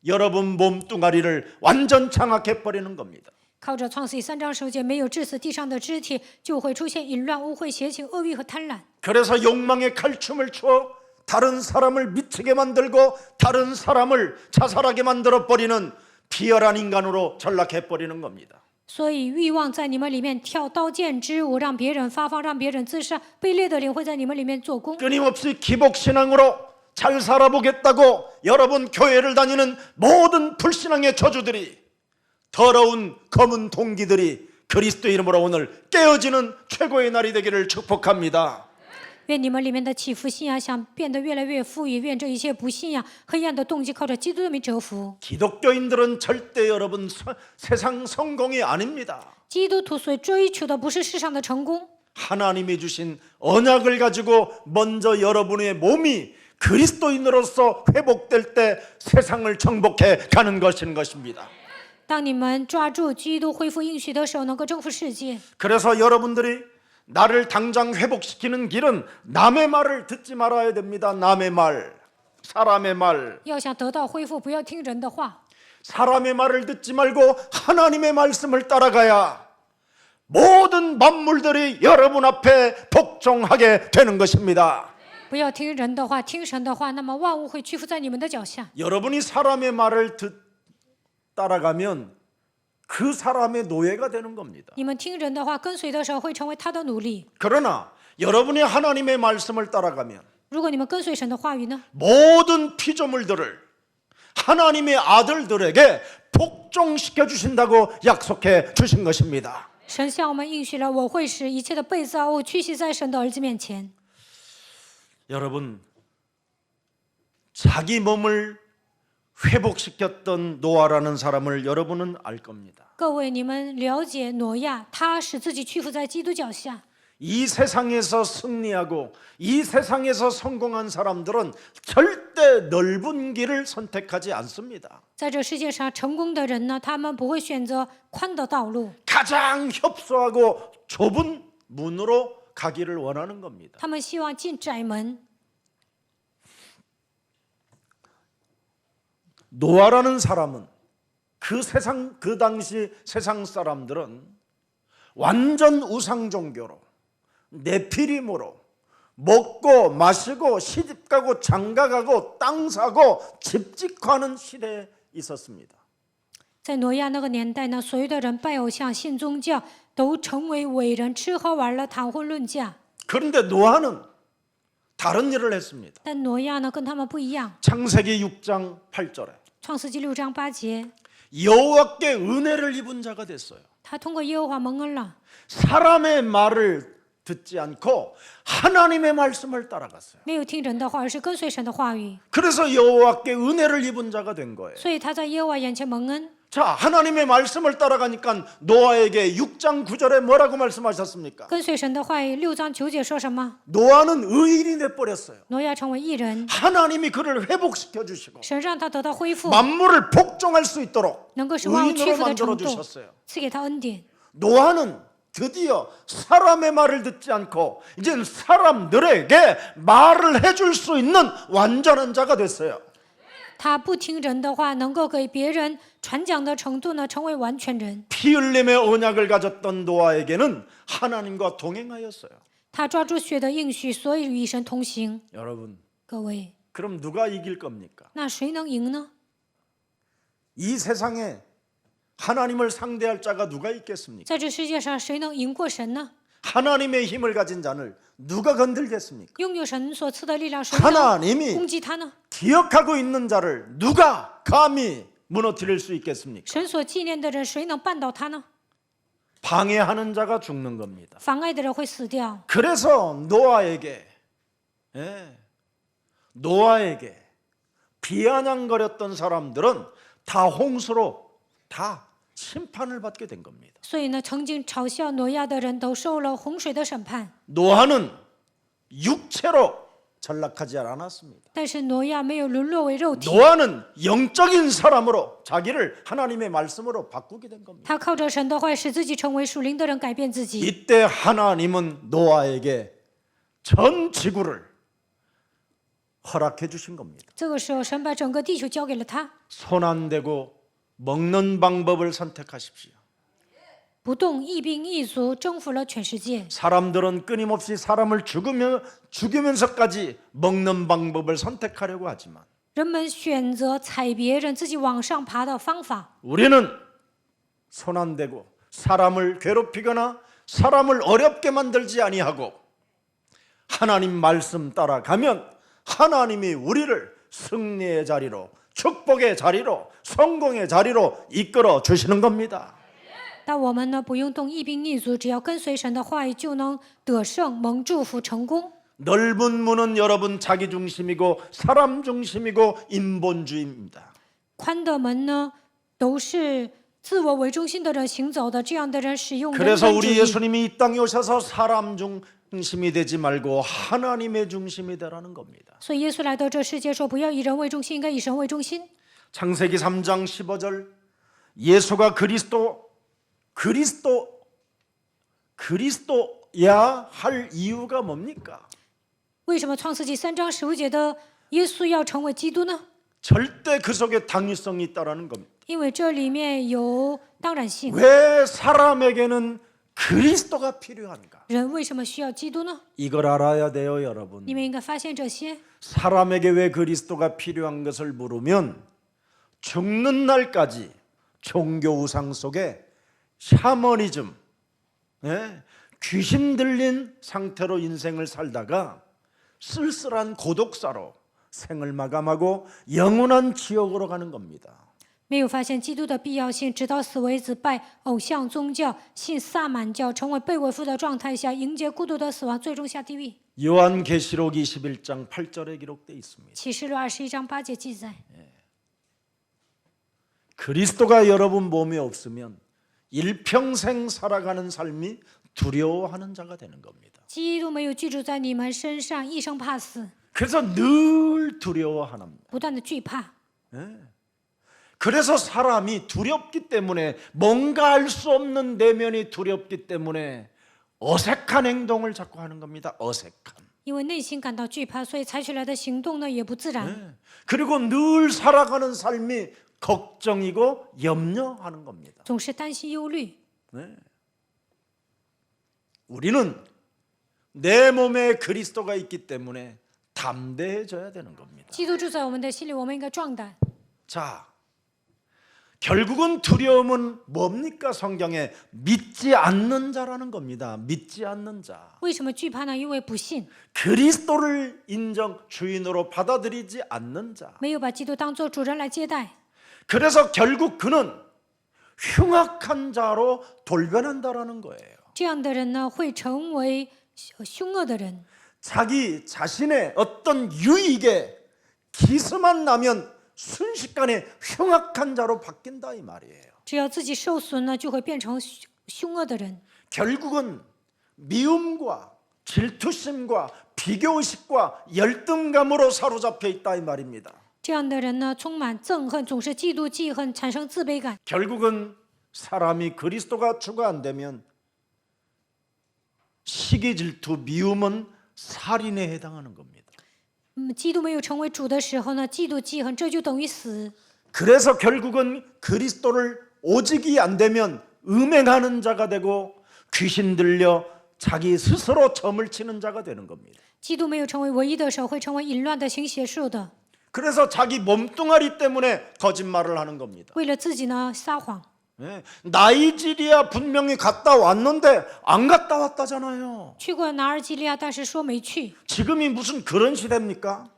여러분 몸뚱아리를 완전 장악해 버리는 겁니다. 靠着创世记3章10节，没有致死地上的肢体，就会出现淫乱、污秽、邪情、恶欲和贪婪。 그래서 욕망의 칼춤을 추어 다른 사람을 미치게 만들고 다른 사람을 자살하게 만들어 버리는 비열한 인간으로 전락해 버리는 겁니다. 所以欲望在你们里面跳刀剑之舞，让别人发疯，让别人自杀，卑劣的灵会在你们里面做工。 끊임없이 기복신앙으로 잘 살아보겠다고 여러분 교회를 다니는 모든 불신앙의 저주들이 더러운 검은 동기들이 그리스도 이름으로 오늘 깨어지는 최고의 날이 되기를 축복합니다. 愿你们里面的起伏信仰想变得越来越富裕，愿这一切不信仰、黑暗的动机靠着基督的名折服。 기독교인들은 절대 여러분 세상 성공이 아닙니다. 基督徒所追求的不是世上的成功， 하나님이 주신 언약을 가지고 먼저 여러분의 몸이 그리스도인으로서 회복될 때 세상을 정복해 가는 것입니다. 当你们抓住基督恢复应许的时候，能够征服世界。 그래서 여러분들이 나를 당장 회복시키는 길은 남의 말을 듣지 말아야 됩니다. 남의 말, 사람의 말. 要想得到恢复，不要听人的话， 사람의 말을 듣지 말고 하나님의 말씀을 따라가야 모든 만물들이 여러분 앞에 복종하게 되는 것입니다. 不要听人的话，听神的话，那么万物会屈服在你们的脚下。 여러분이 사람의 말을 따라가면 그 사람의 노예가 되는 겁니다. 你们听人的话，跟随的时候会成为他的奴隶。 그러나 여러분이 하나님의 말씀을 따라가면 如果你们跟随神的话语呢， 모든 피조물들을 하나님의 아들들에게 복종시켜 주신다고 약속해 주신 것입니다. 神向我们应许了，我会使一切的被造物屈膝在神的儿子面前。 여러분, 자기 몸을 회복시켰던 노아라는 사람을 여러분은 알 겁니다. 各位，你们了解挪亚，他使自己屈服在基督脚下。 이 세상에서 승리하고 이 세상에서 성공한 사람들은 절대 넓은 길을 선택하지 않습니다. 在这世界上成功的人呢，他们不会选择宽的道路， 가장 협소하고 좁은 문으로 가기를 원하는 겁니다. 他们希望进窄门。 노아라는 사람은 그 당시 세상 사람들은 완전 우상 종교로 네피림으로 먹고 마시고 시집가고 장가가고 땅 사고 집 짓고 하는 시대에 있었습니다. 在挪亚那个年代呢，所有的人拜偶像、信宗教，都成为伟人，吃喝玩乐、谈婚论嫁。 그런데 노아는 다른 일을 했습니다. 但挪亚呢，跟他们不一样。 창세기 6장 8절에 创世纪6章8节， 여호와께 은혜를 입은 자가 됐어요. 他通过耶和华蒙恩了， 사람의 말을 듣지 않고 하나님의 말씀을 따라갔어요. 没有听人的话，而是跟随神的话语， 그래서 여호와께 은혜를 입은 자가 된 거예요. 所以他在耶和华眼前蒙恩。 자, 하나님의 말씀을 따라가니까 노아에게 6장 9절에 뭐라고 말씀하셨습니까? 跟随神的话语，6章9节说什么？ 노아는 의인이 돼 버렸어요. 挪亚成为义人， 하나님이 그를 회복시켜 주시고 神让他得到恢复， 만물을 복종할 수 있도록 能够使万物屈 의인으로 服的 만들어 程度， 주셨어요. 赐给他恩典。 노아는 드디어 사람의 말을 듣지 않고 이제 사람들에게 말을 해줄 수 있는 완전한 자가 됐어요. 他不听人的话，能够给别人传讲的程度呢，成为完全人。 피 흘림의 언약을 가졌던 노아에게는 하나님과 동행하였어요. 他抓住血的应许，所以与神同行。 여러분, 各位， 그럼 누가 이길 겁니까? 那谁能赢呢？ 이 세상에 하나님을 상대할 자가 누가 있겠습니까? 在这世界上，谁能赢过神呢？ 하나님의 힘을 가진 자를 누가 건들겠습니까? 拥有神所赐的力量，谁能 하나님이 攻击他呢？ 기억하고 있는 자를 누가 감히 무너뜨릴 수 있겠습니까? 神所纪念的人，谁能绊倒他呢？ 방해하는 자가 죽는 겁니다. 妨碍的人会死掉。 그래서 노아에게 비아냥거렸던 사람들은 다 홍수로 다 심판을 받게 된 겁니다. 所以呢，曾经嘲笑挪亚的人都受了洪水的审判。 노아는 육체로 전락하지 않았습니다. 但是挪亚没有沦落为肉体， 노아는 영적인 사람으로 자기를 하나님의 말씀으로 바꾸게 된 겁니다. 他靠着神的话使自己成为属灵的人，改变自己。 이때 하나님은 노아에게 전 지구를 허락해 주신 겁니다. 这个时候，神把整个地球交给了他， 손 안 대고 먹는 방법을 선택하십시오. 不动一兵一卒，征服了全世界。 사람들은 끊임없이 사람을 죽이면서까지 먹는 방법을 선택하려고 하지만 人们选择踩别人，自己往上爬的方法。 우리는 손 안 대고 사람을 괴롭히거나 사람을 어렵게 만들지 아니하고 하나님 말씀 따라가면 하나님이 우리를 승리의 자리로, 축복의 자리로, 성공의 자리로 이끌어 주시는 겁니다. 但我们呢，不用动一兵一卒，只要跟随神的话语，就能得胜、蒙祝福、成功。 넓은 문은 여러분 자기 중심이고 사람 중심이고 인본주의입니다. 宽的门呢，都是自我为中心的人行走的，这样的人使用人 그래서 本主 우리 义。 예수님이 이 땅에 오셔서 사람 중심이 되지 말고 하나님의 중심이 되라는 겁니다. 所以耶稣来到这世界说，不要以人为中心，应该以神为中心。 창세기 3장 15절 예수가 그리스도야 할 이유가 뭡니까? 为什么创世纪3章15节的耶稣要成为基督呢？ 절대 그 속에 당위성이 있다라는 겁니다. 因为这里面有当然性。 왜 사람에게는 그리스도가 필요한가? 人为什么需要基督呢？ 이걸 알아야 돼요, 여러분. 你们应该发现这些。 사람에게 왜 그리스도가 필요한 것을 물으면 죽는 날까지 종교 우상 속에 샤머니즘, 귀신 들린 상태로 인생을 살다가 쓸쓸한 고독사로 생을 마감하고 영원한 지옥으로 가는 겁니다. 没有发现基督的必要性，直到死为止，拜偶像宗教，信萨满教，成为被伪父的状态下，迎接孤独的死亡，最终下地狱。 요한계시록 21장 8절에 기록되어 있습니다. 启示录21章8节记载， 그리스도가 여러분 몸에 없으면 일평생 살아가는 삶이 두려워하는 자가 되는 겁니다. 基督没有居住在你们身上，一生怕死， 그래서 늘 두려워하는. 不断的惧怕。 그래서 사람이 두렵기 때문에 뭔가 알 수 없는 내면이 두렵기 때문에 어색한 행동을 자꾸 하는 겁니다. 어색한. 因为内心感到惧怕，所以采取来的行动呢也不自然。 그리고 늘 살아가는 삶이 걱정이고 염려하는 겁니다. 总是担心忧虑。 우리는 내 몸에 그리스도가 있기 때문에 담대해져야 되는 겁니다. 基督住在我们的心里，我们应该壮胆。 자, 결국은 두려움은 뭡니까? 성경에 믿지 않는 자라는 겁니다. 믿지 않는 자. 为什么惧怕呢？因为不信， 그리스도를 인정 주인으로 받아들이지 않는 자. 没有把基督当作主人来接待， 그래서 결국 그는 흉악한 자로 돌변한다라는 거예요. 这样的人呢会成为凶恶的人。 자기 자신의 어떤 유익에 기스만 나면 순식간에 흉악한 자로 바뀐다 이 말이에요. 只要自己受损呢，就会变成凶恶的人。 결국은 미움과 질투심과 비교의식과 열등감으로 사로잡혀 있다 이 말입니다. 这样的人呢，充满憎恨，总是嫉妒、记恨，产生自卑感。 결국은 사람이 그리스도가 주가 안 되면 시기, 질투, 미움은 살인에 해당하는 겁니다. 基督没有成为主的时候呢，嫉妒、记恨，这就等于死。 그래서 결국은 그리스도를 오직이 안 되면 음행하는 자가 되고 귀신 들려 자기 스스로 점을 치는 자가 되는 겁니다. 基督没有成为唯一的时候，会成为淫乱的、行邪术的， 그래서 자기 몸뚱아리 때문에 거짓말을 하는 겁니다. 为了自己呢撒谎。 나이지리아 분명히 갔다 왔는데 안 갔다 왔다잖아요. 去过拿尔基利亚，但是说没去。 지금이 무슨 그런 시대입니까?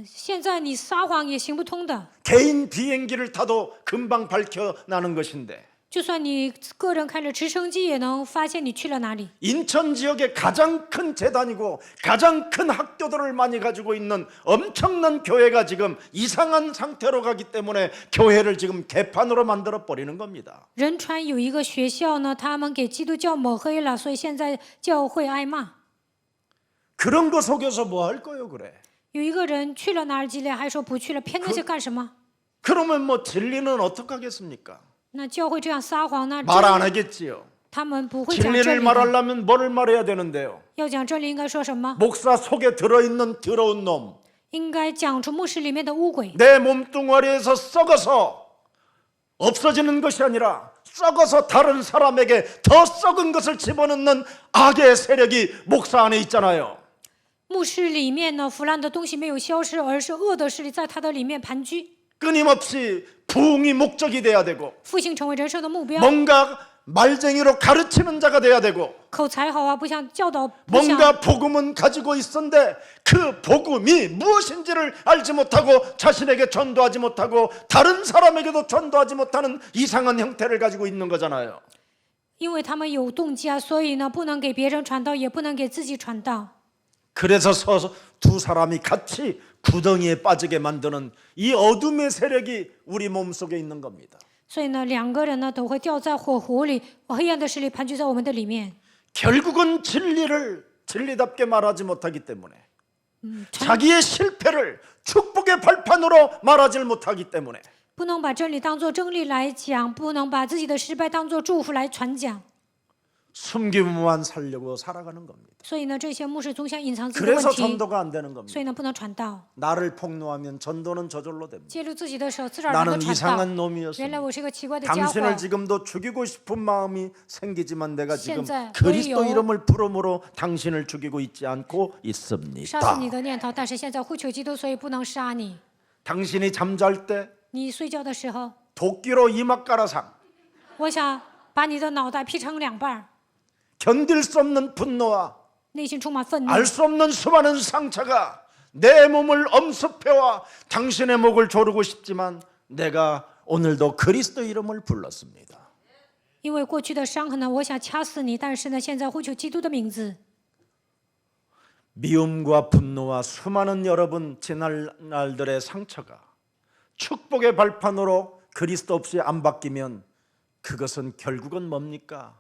现在你撒谎也行不通的。 개인 비행기를 타도 금방 밝혀나는 것인데 就算你个人开了直升机，也能发现你去了哪里。 인천 지역의 가장 큰 재단이고 가장 큰 학교들을 많이 가지고 있는 엄청난 교회가 지금 이상한 상태로 가기 때문에 교회를 지금 개판으로 만들어 버리는 겁니다. 仁川有一个学校呢，他们给基督教抹黑了，所以现在教会挨骂。 그런 거 속여서 뭐 할 거예요, 그래? 有一个人去了拿尔基利亚，还说不去了，骗那些干什么？ 그러면 뭐 진리는 어떡하겠습니까? 那教会这样撒谎，那 말 안 하겠지요. 他们不会讲真 진리를 理的。 말하려면 뭐를 말해야 되는데요? 要讲真理，应该说什么？ 목사 속에 들어있는 더러운 놈, 应该讲出牧师里面的污鬼， 내 몸뚱아리에서 썩어서 없어지는 것이 아니라 썩어서 다른 사람에게 더 썩은 것을 집어넣는 악의 세력이 목사 안에 있잖아요. 牧师里面呢腐烂的东西没有消失，而是恶的势力在他的里面盘踞。 끊임없이 부흥이 목적이 돼야 되고 复兴成为人生的目标， 뭔가 말쟁이로 가르치는 자가 돼야 되고 口才好啊，不像教导，不像 뭔가 복음은 가지고 있었는데 그 복음이 무엇인지를 알지 못하고 자신에게 전도하지 못하고 다른 사람에게도 전도하지 못하는 이상한 형태를 가지고 있는 거잖아요. 因为他们有动机啊，所以呢不能给别人传道，也不能给自己传道。 그래서 두 사람이 같이 구덩이에 빠지게 만드는 이 어둠의 세력이 우리 몸속에 있는 겁니다. 所以呢，两个人呢都会掉在火湖里，黑暗的势力盘踞在我们的里面。 결국은 진리를 진리답게 말하지 못하기 때문에 자기의 실패를 축복의 발판으로 말하지 못하기 때문에 不能把真理当作真理来讲，不能把自己的失败当作祝福来传讲。 숨기고만 살려고 살아가는 겁니다. 所以呢，这些牧师总想隐藏自己的 그래서 问题， 전도가 안 되는 겁니다. 所以呢不能传道。 나를 폭로하면 전도는 저절로 됩니다. 揭露自己的时候，自然能够 나는 传道。 이상한 原来 놈이었습니다. 我是个奇怪的家伙。 당신을 지금도 죽이고 싶은 마음이 생기지만 내가 지금 现在 그리스도 我有 이름을 부름으로 당신을 죽이고 있지 않고 杀死 있습니다. 你的念头，但是现在呼求基督，所以不能杀你。 당신이 잠잘 때 你睡觉的时候， 도끼로 이마 깔아상 我想把你的脑袋劈成两半儿， 견딜 수 없는 분노와 内心充满愤怒， 알 수 없는 수많은 상처가 내 몸을 엄습해와 당신의 목을 조르고 싶지만 내가 오늘도 그리스도 이름을 불렀습니다. 因为过去的伤痕呢，我想掐死你，但是呢，现在呼求基督的名字。 미움과 분노와 수많은 여러분 지난 날들의 상처가 축복의 발판으로 그리스도 없이 안 바뀌면 그것은 결국은 뭡니까?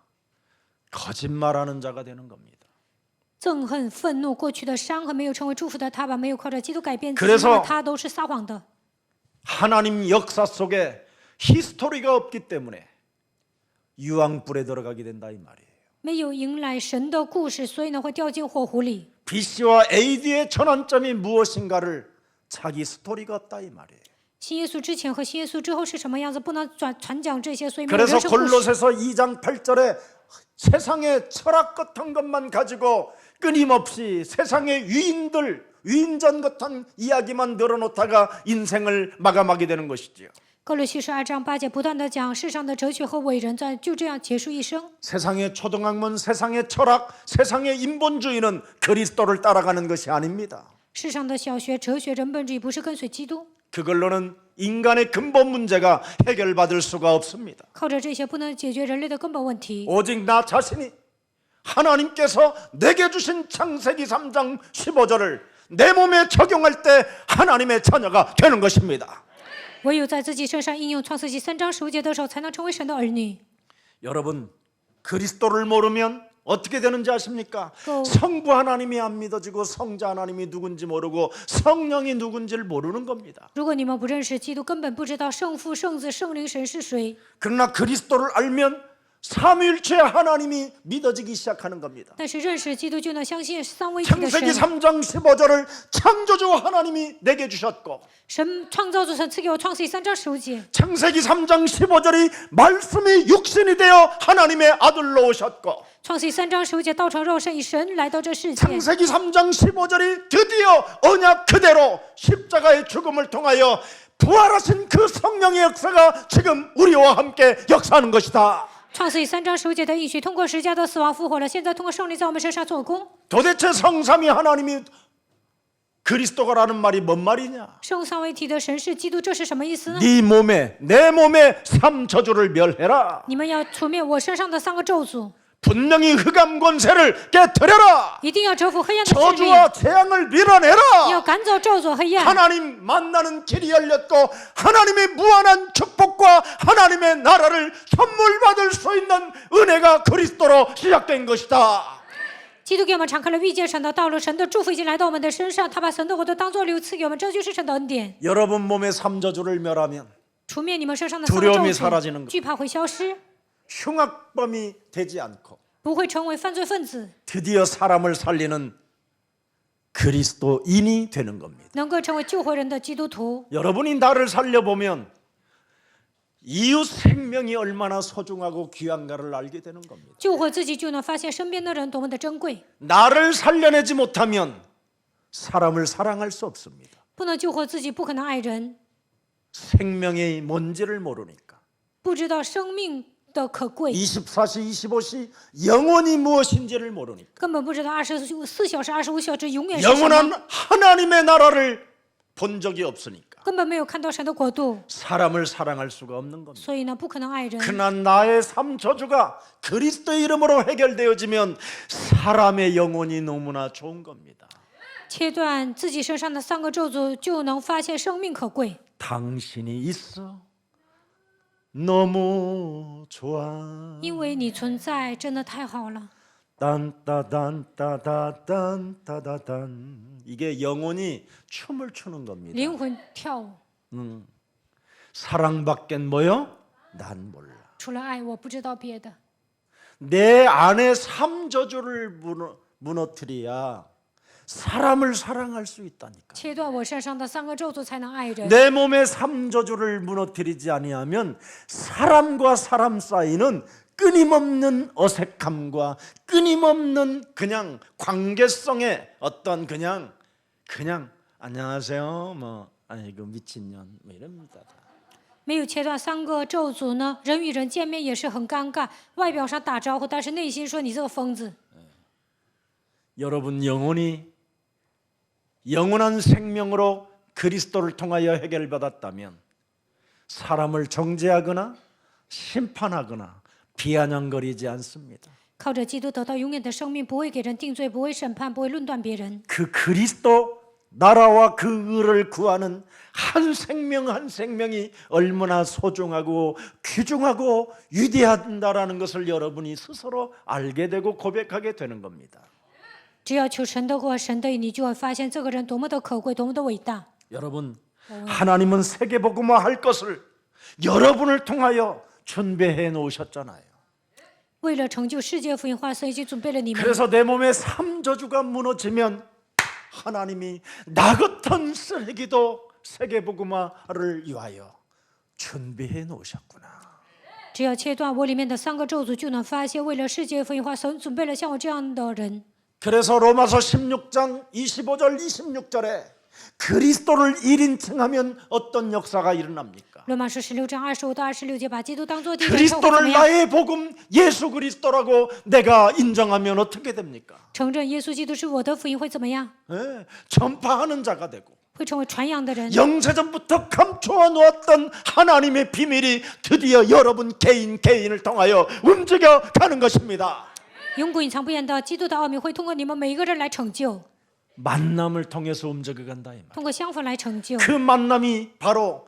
거짓말하는 자가 되는 겁니다. 憎恨、愤怒，过去的伤痕没有成为祝福的他吧，没有靠着基督改变自己， 그래서 那么他都是撒谎的。 하나님 역사 속에 히스토리가 없기 때문에 유황불에 들어가게 된다 이 말이에요. 没有迎来神的故事，所以呢会掉进火湖里。 BC와 AD의 전환점이 무엇인가를 자기 스토리가 없다 이 말이에요. 新耶稣之前和新耶稣之后是什么样子，不能传讲这些，所以没有 그래서 人生故事。 골로새서 2장 8절에 세상의 철학 같은 것만 가지고 끊임없이 세상의 위인전 같은 이야기만 늘어놓다가 인생을 마감하게 되는 것이지요. 哥罗西书2章8节不断的讲世上的哲学和伟人，就这样结束一生。 세상의 초등학문, 세상의 철학, 세상의 인본주의는 그리스도를 따라가는 것이 아닙니다. 世上的小学、哲学、人本主义不是跟随基督， 그걸로는 인간의 근본 문제가 해결받을 수가 없습니다. 靠着这些不能解决人类的根本问题。 오직 나 자신이 하나님께서 내게 주신 창세기 3장 15절을 내 몸에 적용할 때 하나님의 자녀가 되는 것입니다. 唯有在自己身上应用创世纪3章15节的时候，才能成为神的儿女。 여러분 그리스도를 모르면 어떻게 되는지 아십니까? 또- 성부 하나님이 안 믿어지고 성자 하나님이 누군지 모르고 성령이 누군지를 모르는 겁니다. 如果你们不认识基督，根本不知道圣父、圣子、圣灵神是谁。 그러나 그리스도를 알면 삼위일체 하나님이 믿어지기 시작하는 겁니다. 但是认识基督，就能相信三位一体的 창세기 神。 3장 15절을 창조주 하나님이 내게 주셨고 神创造主神赐给我创世纪3章15节。 창세기 3장 15절이 말씀이 육신이 되어 하나님의 아들로 오셨고 创世纪3章15节，道成肉身，以神来到这世界。 창세기 3장 15절이 드디어 언약 그대로 십자가의 죽음을 통하여 부활하신 그 성령의 역사가 지금 우리와 함께 역사하는 것이다. 创世纪3章15节的应许，通过十架的死亡复活了，现在通过圣灵在我们身上做工。 도대체 성삼위 하나님이 그리스도가라는 말이 뭔 말이냐? 圣三位一体的神是基督，这是什么意思呢？ 네 몸에 내 몸에 삼저주를 멸해라. 你们要除灭我身上的3个咒诅， 분명히 흑암 권세를 깨뜨려라. 一定要征服黑暗的势力， 저주와 재앙을 밀어내라. 要赶走咒诅黑暗。 하나님 만나는 길이 열렸고 하나님의 무한한 축복과 하나님의 나라를 선물 받을 수 있는 은혜가 그리스도로 시작된 것이다. 基督给我们敞开了遇见神的道路，神的祝福已经来到我们的身上，他把神的国度当作礼物赐给我们，这就是神的恩典。 여러분 몸에 삼저주를 멸하면 除灭你们身上的3个 두려움이 咒 사라지는 诅， 것. 惧怕会消失， 흉악범이 되지 않고 不会成为犯罪分子， 드디어 사람을 살리는 그리스도인이 되는 겁니다. 能够成为救活人的基督徒。 여러분이 나를 살려보면 이웃 생명이 얼마나 소중하고 귀한가를 알게 되는 겁니다. 救活自己，就能发现身边的人多么的珍贵。 나를 살려내지 못하면 사람을 사랑할 수 없습니다. 不能救活自己，不可能爱人。 생명이 뭔지를 모르니까 不知道生命的可贵， 24시 25시 영원히 무엇인지를 모르니까 根本不知道24小时、25小时永远是什么， 영원한 하나님의 나라를 본 적이 없으니까 根本没有看到神的国度， 사람을 사랑할 수가 없는 겁니다. 所以呢，不可能爱人。 그러나 나의 삶 저주가 그리스도의 이름으로 해결되어지면 사람의 영혼이 너무나 좋은 겁니다. 切断自己身上的3个咒诅，就能发现生命可贵。 당신이 있어 너무 좋아 因为你存在，真的太好了。 딴따단따다단따다단 이게 영혼이 춤을 추는 겁니다. 灵魂跳舞， 사랑밖엔 뭐요? 난 몰라. 除了爱，我不知道别的。 내 안에 삼저주를 무너뜨려야 사람을 사랑할 수 있다니까. 切断我身上的3个咒诅，才能爱人。 내 몸의 삼저주를 무너뜨리지 아니하면 사람과 사람 사이는 끊임없는 어색함과 끊임없는 그냥 관계성의 어떤 그냥 안녕하세요 뭐 아이고 미친년 뭐 이럽니다. 没有切断3个咒诅呢，人与人见面也是很尴尬，外表上打招呼，但是内心说你这个疯子。 여러분 영원한 생명으로 그리스도를 통하여 해결받았다면 사람을 정죄하거나 심판하거나 비아냥거리지 않습니다. 靠着基督得到永远的生命，不会给人定罪，不会审判，不会论断别人。 그 그리스도 나라와 그 의를 구하는 한 생명 한 생명이 얼마나 소중하고 귀중하고 위대한다라는 것을 여러분이 스스로 알게 되고 고백하게 되는 겁니다. 只要求神的国、神的义，你就会发现这个人多么的可贵，多么的伟大。 여러분, 하나님은 세계복음화 할 것을 여러분을 통하여 준비해 놓으셨잖아요. 为了成就世界福音化，神已经准备了你们。 그래서 내 몸의 삼저주가 무너지면 하나님이 나 같은 쓰레기도 세계복음화를 위하여 준비해 놓으셨구나. 只要切断我里面的3个咒诅，就能发现，为了世界福音化，神准备了像我这样的人。 그래서 로마서 16장 25절 26절에 그리스도를 1인칭하면 어떤 역사가 일어납니까? 罗马书16章25到26节，把基督当作第一人称会怎么 그리스도를 样？ 나의 복음 예수 그리스도라고 내가 인정하면 어떻게 됩니까? 承认耶稣基督是我的福音会怎么样？ 예, 전파하는 자가 되고 会成为传扬的人。 영세전부터 감춰 놓았던 하나님의 비밀이 드디어 여러분 개인을 통하여 움직여 가는 것입니다. 永古隐藏不言的基督的奥秘会通过你们每一个人来成就， 만남을 통해서 움직여 간다 이 말. 通过相逢来成就。 그 만남이 바로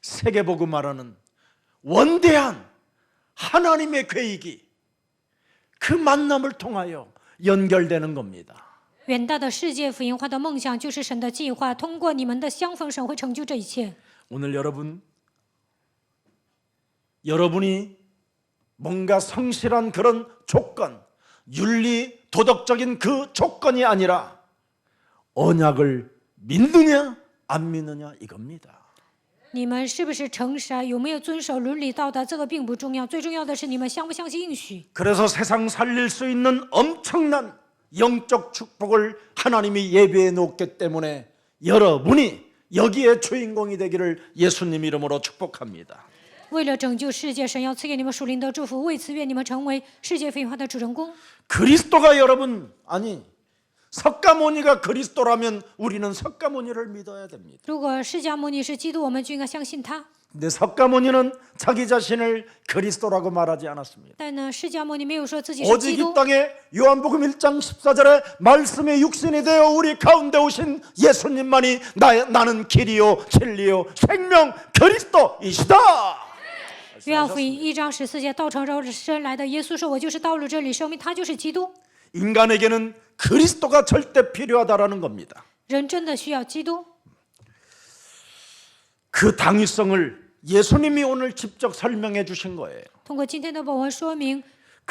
세계복음화라는 원대한 하나님의 계획이 그 만남을 통하여 연결되는 겁니다. 远大的世界福音化的梦想就是神的计划，通过你们的相逢，神会成就这一切。 오늘 여러분이 뭔가 성실한 그런 조건, 윤리, 도덕적인 그 조건이 아니라 언약을 믿느냐 안 믿느냐 이겁니다. 你们是不是诚实啊？有没有遵守伦理道德？这个并不重要，最重要的是你们相不相信应许。 그래서 세상 살릴 수 있는 엄청난 영적 축복을 하나님이 예비해 놓았기 때문에 여러분이 여기에 주인공이 되기를 예수님 이름으로 축복합니다. 为了拯救世界，神要赐给你们属灵的祝福，为此愿你们成为世界福音化的主人公。 그리스도가 여러분 아니 석가모니가 그리스도라면 우리는 석가모니를 믿어야 됩니다. 如果释迦牟尼是基督，我们就应该相信他。 근데 석가모니는 자기 자신을 그리스도라고 말하지 않았습니다. 但呢，释迦牟尼没有说自己是 오직 基 이 督， 땅에 요한복음 1장 14절에 말씀의 육신이 되어 우리 가운데 오신 예수님만이 나는 길이요 진리요 생명 그리스도이시다. 约翰福音1章14节，道成肉身来的耶稣说：“我就是道路、真理、生命，他就是基督。 인간에게는 그리스도가 절대 필요하다라는 겁니다. 人真的需要基督。 그 당위성을 예수님이 오늘 직접 설명해 주신 거예요. 通过今天的本文说明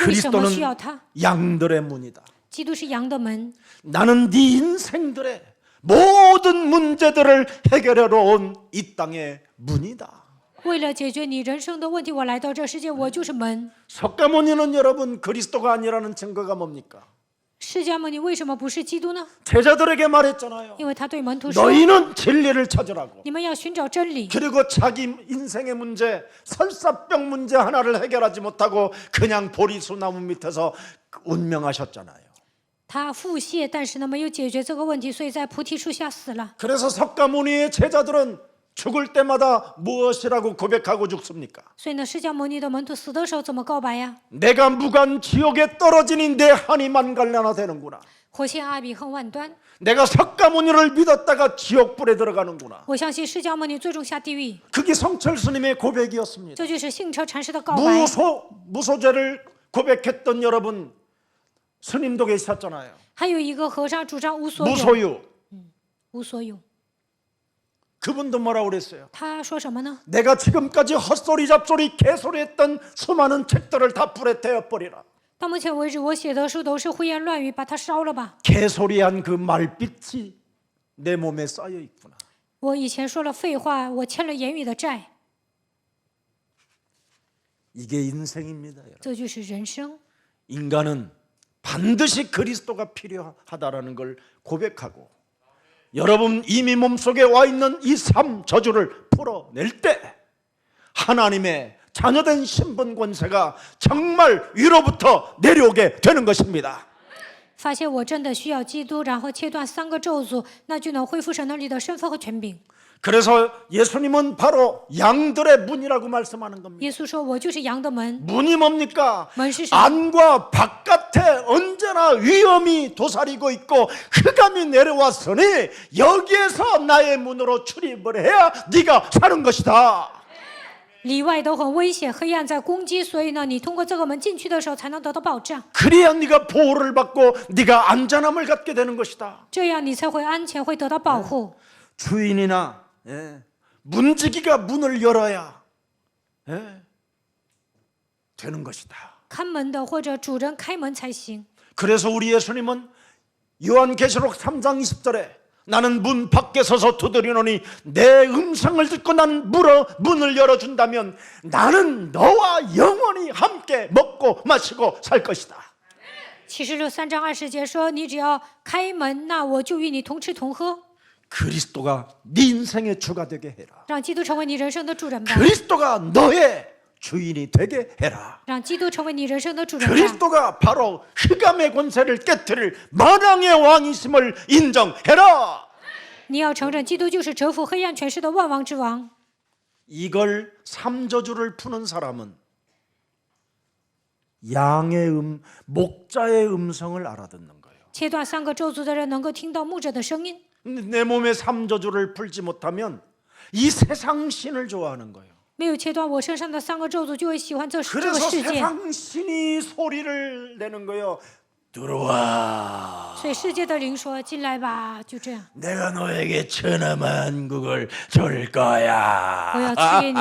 为什么需要 그리스도는 他。 양들의 문이다. 基督是羊的门， 나는 네 인생들의 모든 문제들을 해결하러 온 이 땅의 문이다. 为了解决你人生的问题，我来到这世界，我就是门。 석가모니는 여러분 그리스도가 아니라는 증거가 뭡니까? 释迦牟尼为什么不是基督呢？ 제자들에게 말했잖아요. 因为他对门徒说 너희는 진리를 찾으라고. ：“你们要寻找真理。 그리고 자기 인생의 문제, 설사병 문제 하나를 해결하지 못하고 그냥 보리수나무 밑에서 운명하셨잖아요. ”他腹泻，但是呢没有解决这个问题，所以在菩提树下死了。 그래서 석가모니의 제자들은 죽을 때마다 무엇이라고 고백하고 죽습니까? 所以呢，释迦牟尼的门徒死的时候怎么告白呀？ 내가 무간 지옥에 떨어지니 내 한이 만갈려나 되는구나. 火线阿比恨万端。 내가 석가모니를 믿었다가 지옥불에 들어가는구나. 我相信释迦牟尼最终下地狱， 그게 성철 스님의 고백이었습니다. 这就是信车禅师的告白。 무소죄를 고백했던 여러분 스님도 계셨잖아요. 还有一个和尚主张无所有， 무소유. 无所有。 그분도 뭐라고 그랬어요? 他说什么呢？ 내가 지금까지 헛소리 잡소리 개소리 했던 수많은 책들을 다 불에 태워버리라. 到目前为止，我写的书都是胡言乱语，把它烧了吧。 개소리한 그 말빛이 내 몸에 쌓여 있구나. 我以前说了废话，我欠了言语的债， 이게 인생입니다. 여러분. 这就是人生。 인간은 반드시 그리스도가 필요하다라는 걸 고백하고 여러분 이미 몸속에 와 있는 이 삶 저주를 풀어낼 때 하나님의 자녀된 신분 권세가 정말 위로부터 내려오게 되는 것입니다. 发现我真的需要基督，然后切断3个咒诅，那就能恢复神那里的身份和权柄。 그래서 예수님은 바로 양들의 문이라고 말씀하는 겁니다. 耶稣说：“我就是羊的门。 문이 뭡니까? 门是什么？ 안과 바깥에 언제나 위험이 도사리고 있고 흑암이 내려왔으니 여기에서 나의 문으로 출입을 해야 네가 사는 것이다. 里外都很危险，黑暗在攻击，所以呢，你通过这个门进去的时候，才能得到保障， 그래야 네가 보호를 받고 네가 안전함을 갖게 되는 것이다. 这样你才会安全，会得到保护。 주인이나 문지기가 문을 열어야 되는 것이다. 看门的或者主人开门才行。 그래서 우리 예수님은 요한계시록 3장 20절에 나는 문 밖에 서서 두드리노니 내 음성을 듣고 나는 문을 열어준다면 나는 너와 영원히 함께 먹고 마시고 살 것이다. 启示录3章20节说：“你只要开门，那我就与你同吃同喝， 그리스도가 네 인생의 주가 되게 해라. 让基督成为你人生的主人吧， 그리스도가 너의 주인이 되게 해라. 让基督成为你人生的主人吧。 그리스도가 바로 흑암의 권세를 깨뜨릴 만왕의 왕이심을 인정해라. 你要承认基督就是折服黑暗权势的万王之王。 이걸 삼저주를 푸는 사람은 양의 목자의 음성을 알아듣는 거예요. 切断3个咒诅的人能够听到牧者的声音， 근데 내 몸에 삼저주를 풀지 못하면 이 세상 신을 좋아하는 거예요. 没有切断我身上的3个咒诅，就会喜欢这个 그래서 世界， 세상 신이 소리를 내는 거예요. 들어와. 所以世界的灵说：“进来吧。”就这样， 내가 너에게 천하만국을 줄 거야. 我要赐给你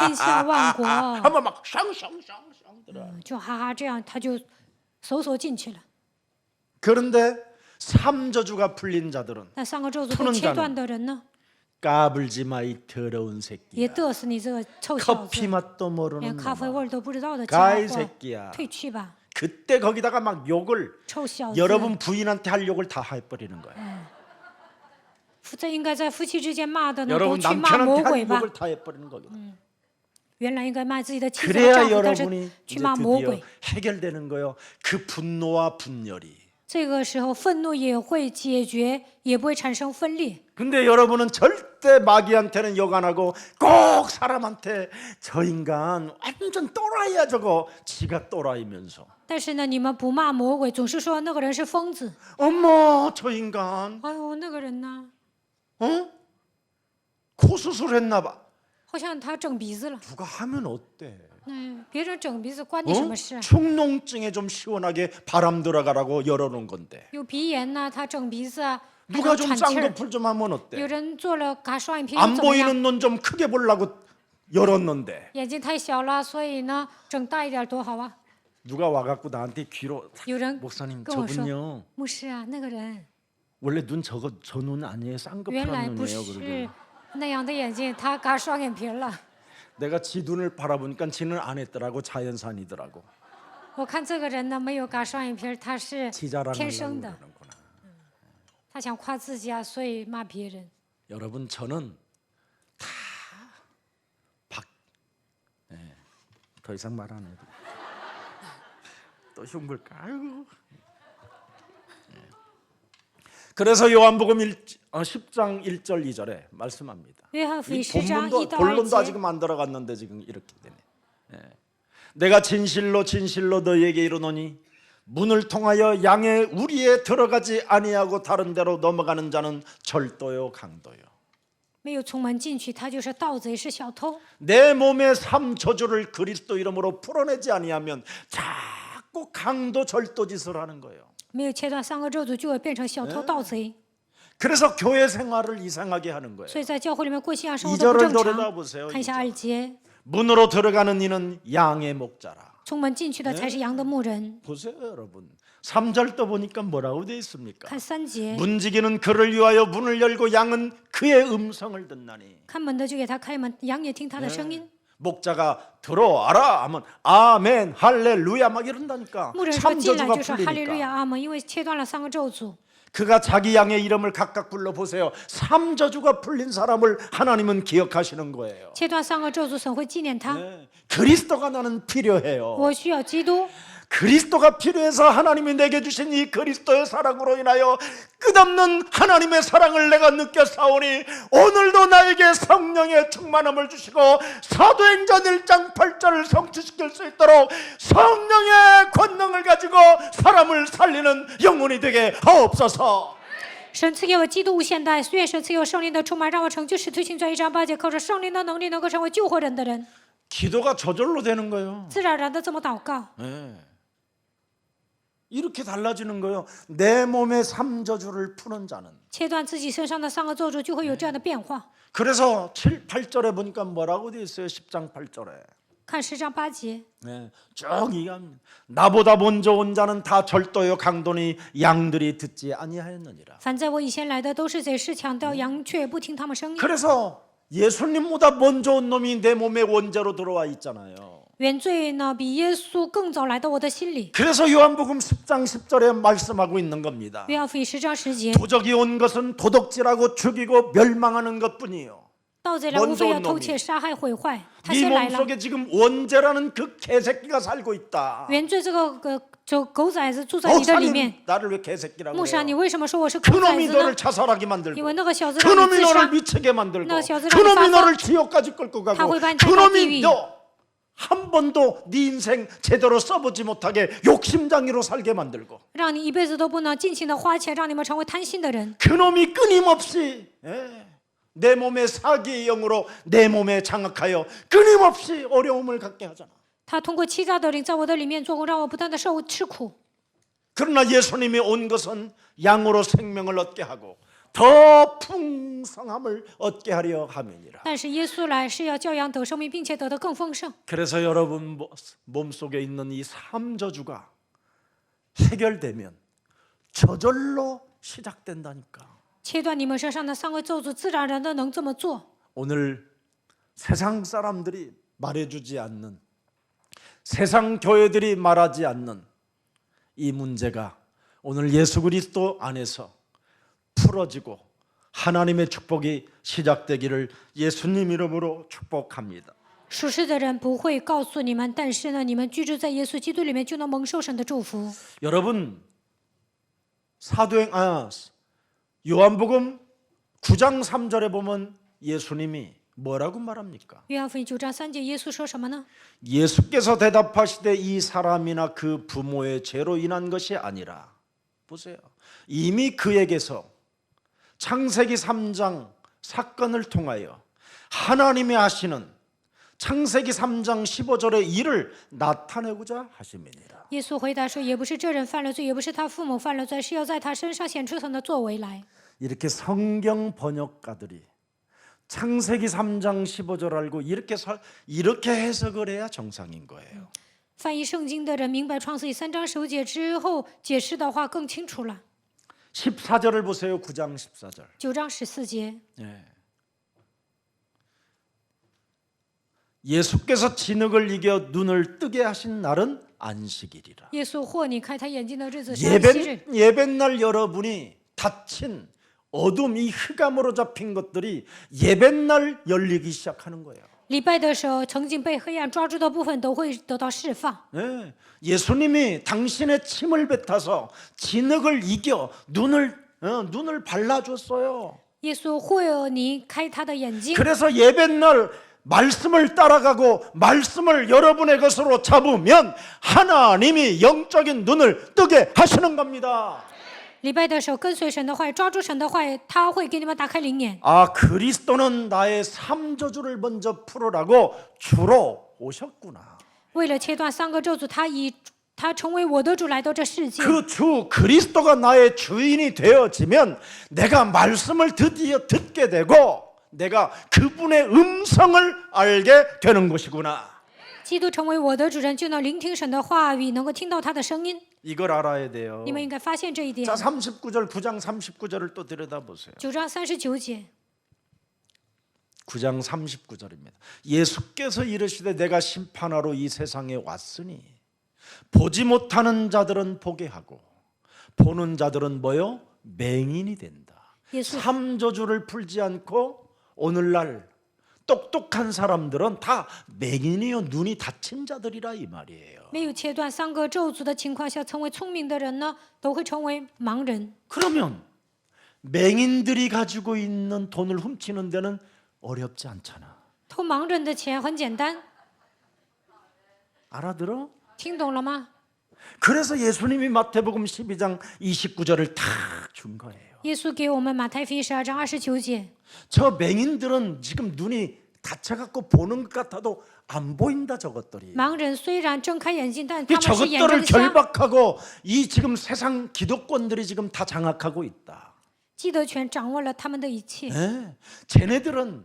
天下万国。 한번 막 샹샹샹샹 들어. 就哈哈，这样他就嗖进去了。 그런데 삼저주가 풀린 자들은 那3个咒诅 푸는 被切 자는 断的人呢， 까불지 마 이 더러운 也 새끼야. 嘚瑟你这个臭小子， 커피 맛도 连 모르는 咖啡 놈아. 味儿都不知道的 가이 家伙， 새끼야. 退去吧， 그때 거기다가 막 욕을 臭小子。 여러분 부인한테 할 욕을 다 해버리는 거예요. 这应该在夫妻之间骂的呢，都 여러분 去骂魔 남편한테 鬼 할 吧。 욕을 다 해버리는 거예요. 原来应该骂自己的妻子和 그래야 丈夫，但是 여러분이 去 이제 骂魔 드디어 鬼。 해결되는 거예요. 그 분노와 분열이. 这个时候，愤怒也会解决，也不会产生分裂。 근데 여러분은 절대 마귀한테는 욕 안 하고 꼭 사람한테 저 인간 완전 또라이야 저거. 지가 또라이면서. 但是呢，你们不骂魔鬼，总是说那个人是疯子。 어머 저 인간 哎呦，那个人呢， 코 수술했나 봐. 好像他整鼻子了。 누가 하면 어때? 别人整鼻子关你什么事？ 축농증에 좀 시원하게 바람 들어가라고 열어놓은 건데 有鼻炎呢，他整鼻子啊，还 누가 能 좀 喘气儿。 쌍꺼풀 좀 하면 有 어때? 人做了嘎双眼皮又 안 怎么样？ 보이는 눈 좀 크게 보려고 열었는데 眼睛太小了，所以呢，整大一点多好啊。 누가 와갖고 나한테 귀로 有人 목사님 跟我说 저분요 ，牧师啊，那个人 원래 눈 저거 저 눈 아니에요 原 쌍꺼풀한 来不 눈이에요 是 그러더니 那样的眼睛，他嘎双眼皮了。 내가 지 눈을 바라보니까 지는 안 했더라고 자연산이더라고 我看这个人呢，没有嘎双眼皮，他是 지 자랑하려고 天生的， 그러는구나. 他想夸自己啊，所以骂别人。 여러분 저는 더 이상 말 안 해도 또 흉볼까? 아이고. 그래서 요한복음 10장 1절 2절에 말씀합니다. 约翰福 이 音10章 본문도 1到 본론도 2 아직 节， 안 들어갔는데 지금 이렇게 되네. 예. 내가 진실로 진실로 너희에게 이르노니 문을 통하여 양의 우리에 들어가지 아니하고 다른 데로 넘어가는 자는 절도요 강도요. 没有从门进去，他就是盗贼，是小偷。 내 몸의 삼저주를 그리스도 이름으로 풀어내지 아니하면 자꾸 강도 절도짓을 하는 거예요. 没有切断3个咒诅，就会变成小偷、盗贼。 그래서 교회 생활을 이상하게 하는 거예요. 所以在教会里面过信仰生活 이 都不 절을 正 노려다 常。 보세요. 看一下2节， 문으로 들어가는 이는 양의 목자라. 从门进去的才是羊的牧人。 보세요, 여러분. 3절도 보니까 뭐라고 되어 있습니까? 看3节， 문지기는 그를 위하여 문을 열고 양은 그의 음성을 듣나니. 看门的就给他开门，羊也听他的声音。 목자가 들어와라 하면 아멘 할렐루야 막 이런다니까. 牧人说进来 삼저주가 就说哈利路 풀리니까. 亚阿门，因为切断了3个咒诅。 그가 자기 양의 이름을 각각 불러보세요. 삼저주가 풀린 사람을 하나님은 기억하시는 거예요. 切断3个咒诅，神会纪念他。 네. 그리스도가 나는 필요해요. 我需要基督， 그리스도가 필요해서 하나님이 내게 주신 이 그리스도의 사랑으로 인하여 끝없는 하나님의 사랑을 내가 느꼈사오니 오늘도 나에게 성령의 충만함을 주시고 사도행전 1장 8절을 성취시킬 수 있도록 성령의 권능을 가지고 사람을 살리는 영혼이 되게 하옵소서. 神赐给我基督无限的爱，愿神赐给我圣灵的充满，让我成就使徒行传1章8节，靠着圣灵的能力能够成为救活人的人。 기도가 저절로 되는 거예요. 自然而然的这么祷告， 네. 이렇게 달라지는 거예요. 내 몸의 삼저주를 푸는 자는. 切断自己身上的3个咒诅，就会有这样的变化。 그래서 7, 8절에 보니까 뭐라고 되어 있어요? 10장 8절에. 看10章8节， 네, 쭉 얘기합니다. 나보다 먼저 온 자는 다 절도요 강도니 양들이 듣지 아니하였느니라. 凡在我以前来的都是贼，是强盗，羊却不听他们声音。 그래서 예수님보다 먼저 온 놈이 내 몸의 원죄로 들어와 있잖아요. 原罪呢，比耶稣更早来到我的心里。 그래서 요한복음 10장 10절에 말씀하고 있는 겁니다. 约翰福音10章10节， 도적이 온 것은 도둑질하고 죽이고 멸망하는 것뿐이요. 盗贼来无非要偷窃、杀害、毁坏。他 네 先来了。 몸속에 지금 원죄라는 그 개새끼가 살고 있다. 原罪这个狗崽子住在你的里面。 목사님 나를 왜 개새끼라고 牧师啊，你 해요? 为什么说我是狗崽 그놈이 子 너를 呢？ 자살하게 만들고 因为那个小子 그놈이 让你自 너를 杀， 미치게 만들고 나小子让你 그놈이 发疯 너를 지옥까지 끌고 가고 타고이반 타고 그놈이 뛰위. 너 한 번도 네 인생 제대로 써보지 못하게 욕심장이로 살게 만들고 让你一辈子都不能尽情的花钱，让你们成为贪心的人。 그놈이 끊임없이 내 몸의 사기의 영으로 내 몸에 장악하여 끊임없이 어려움을 갖게 하잖아. 他通过欺诈的灵在我的里面做工，让我不断的受吃苦。 그러나 예수님이 온 것은 양으로 생명을 얻게 하고 더 풍성함을 얻게 하려 함이니라. 但是耶稣来是要教养得生命，并且得的更丰盛。 그래서 여러분 몸속에 있는 이 삼저주가 해결되면 저절로 시작된다니까. 切断你们身上的3个咒诅，自然而然的能这么做。 오늘 세상 사람들이 말해주지 않는, 세상 교회들이 말하지 않는 이 문제가 오늘 예수 그리스도 안에서 풀어지고 하나님의 축복이 시작되기를 예수님 이름으로 축복합니다. 属世的人不会告诉你们，但是呢，你们居住在耶稣基督里面，就能蒙受神的祝福。 여러분 요한복음 9장 3절에 보면 예수님이 뭐라고 말합니까? 约翰福音9章3节，耶稣说什么呢？ 예수께서 대답하시되 이 사람이나 그 부모의 죄로 인한 것이 아니라 보세요. 이미 그에게서 창세기 3장 사건을 통하여 하나님이 하시는 창세기 3장 15절의 일을 나타내고자 하심이니라. 耶稣回答说：“也不是这人犯了罪，也不是他父母犯了罪，是要在他身上显出神的作为来。” 이렇게 성경 번역가들이 창세기 3장 15절 알고 이렇게 해석을 해야 정상인 거예요. 翻译圣经的人明白创世记3章15节之后解释的话更清楚了。 14절을 보세요. 9장 14절. 9章14节， 예수께서 진흙을 이겨 눈을 뜨게 하신 날은 안식일이라. 耶稣或你开他眼睛的日子是安息日。 예배날 여러분이 다친 어둠 이 흑암으로 잡힌 것들이 예배날 열리기 시작하는 거예요. 礼拜的时候，曾经被黑暗抓住的部分都会得到释放。 네. 예수님이 당신의 침을 뱉어서 진흙을 이겨 눈을 발라줬어요. 耶稣或你开他的眼睛， 그래서 예배날 말씀을 따라가고 말씀을 여러분의 것으로 잡으면 하나님이 영적인 눈을 뜨게 하시는 겁니다. 礼拜的时候跟随神的话，抓住神的话，他会给你们打开灵眼。 아, 그리스도는 나의 삼저주를 먼저 풀으라고 주로 오셨구나. 为了切断3个咒诅，他成为我的主来到这世界。 그 주 그리스도가 나의 주인이 되어지면 내가 말씀을 드디어 듣게 되고 내가 그분의 음성을 알게 되는 것이구나. 基督成为我的主人，就能聆听神的话语，能够听到他的声音。 이걸 알아야 돼요. 你们应该发现这一点。 자, 39절 9장 39절을 또 들여다보세요. 9章39节， 9장 39절입니다. 예수께서 이르시되 내가 심판하러 이 세상에 왔으니 보지 못하는 자들은 보게 하고 보는 자들은 뭐요? 맹인이 된다. 예수. 삼저주를 풀지 않고 오늘날 똑똑한 사람들은 다 맹인이요 눈이 닫힌 자들이라 이 말이에요. 没有切断三个咒诅的情况下，成为聪明的人呢，都会成为盲人。 그러면 맹인들이 가지고 있는 돈을 훔치는 데는 어렵지 않잖아. 偷盲人的钱很简单， 알아들어? 听懂了吗？ 그래서 예수님이 마태복음 12장 29절을 다 준 거예요. 耶稣给我们马太福音12章29节， 저 맹인들은 지금 눈이 닫혀갖고 보는 것 같아도 안 보인다 저것들이. 盲人虽然睁开眼睛，但他们是眼 저것들을 睁瞎。 결박하고 이 지금 세상 기독권들이 지금 다 장악하고 있다. 基德权掌握了他们的一切。 쟤네들은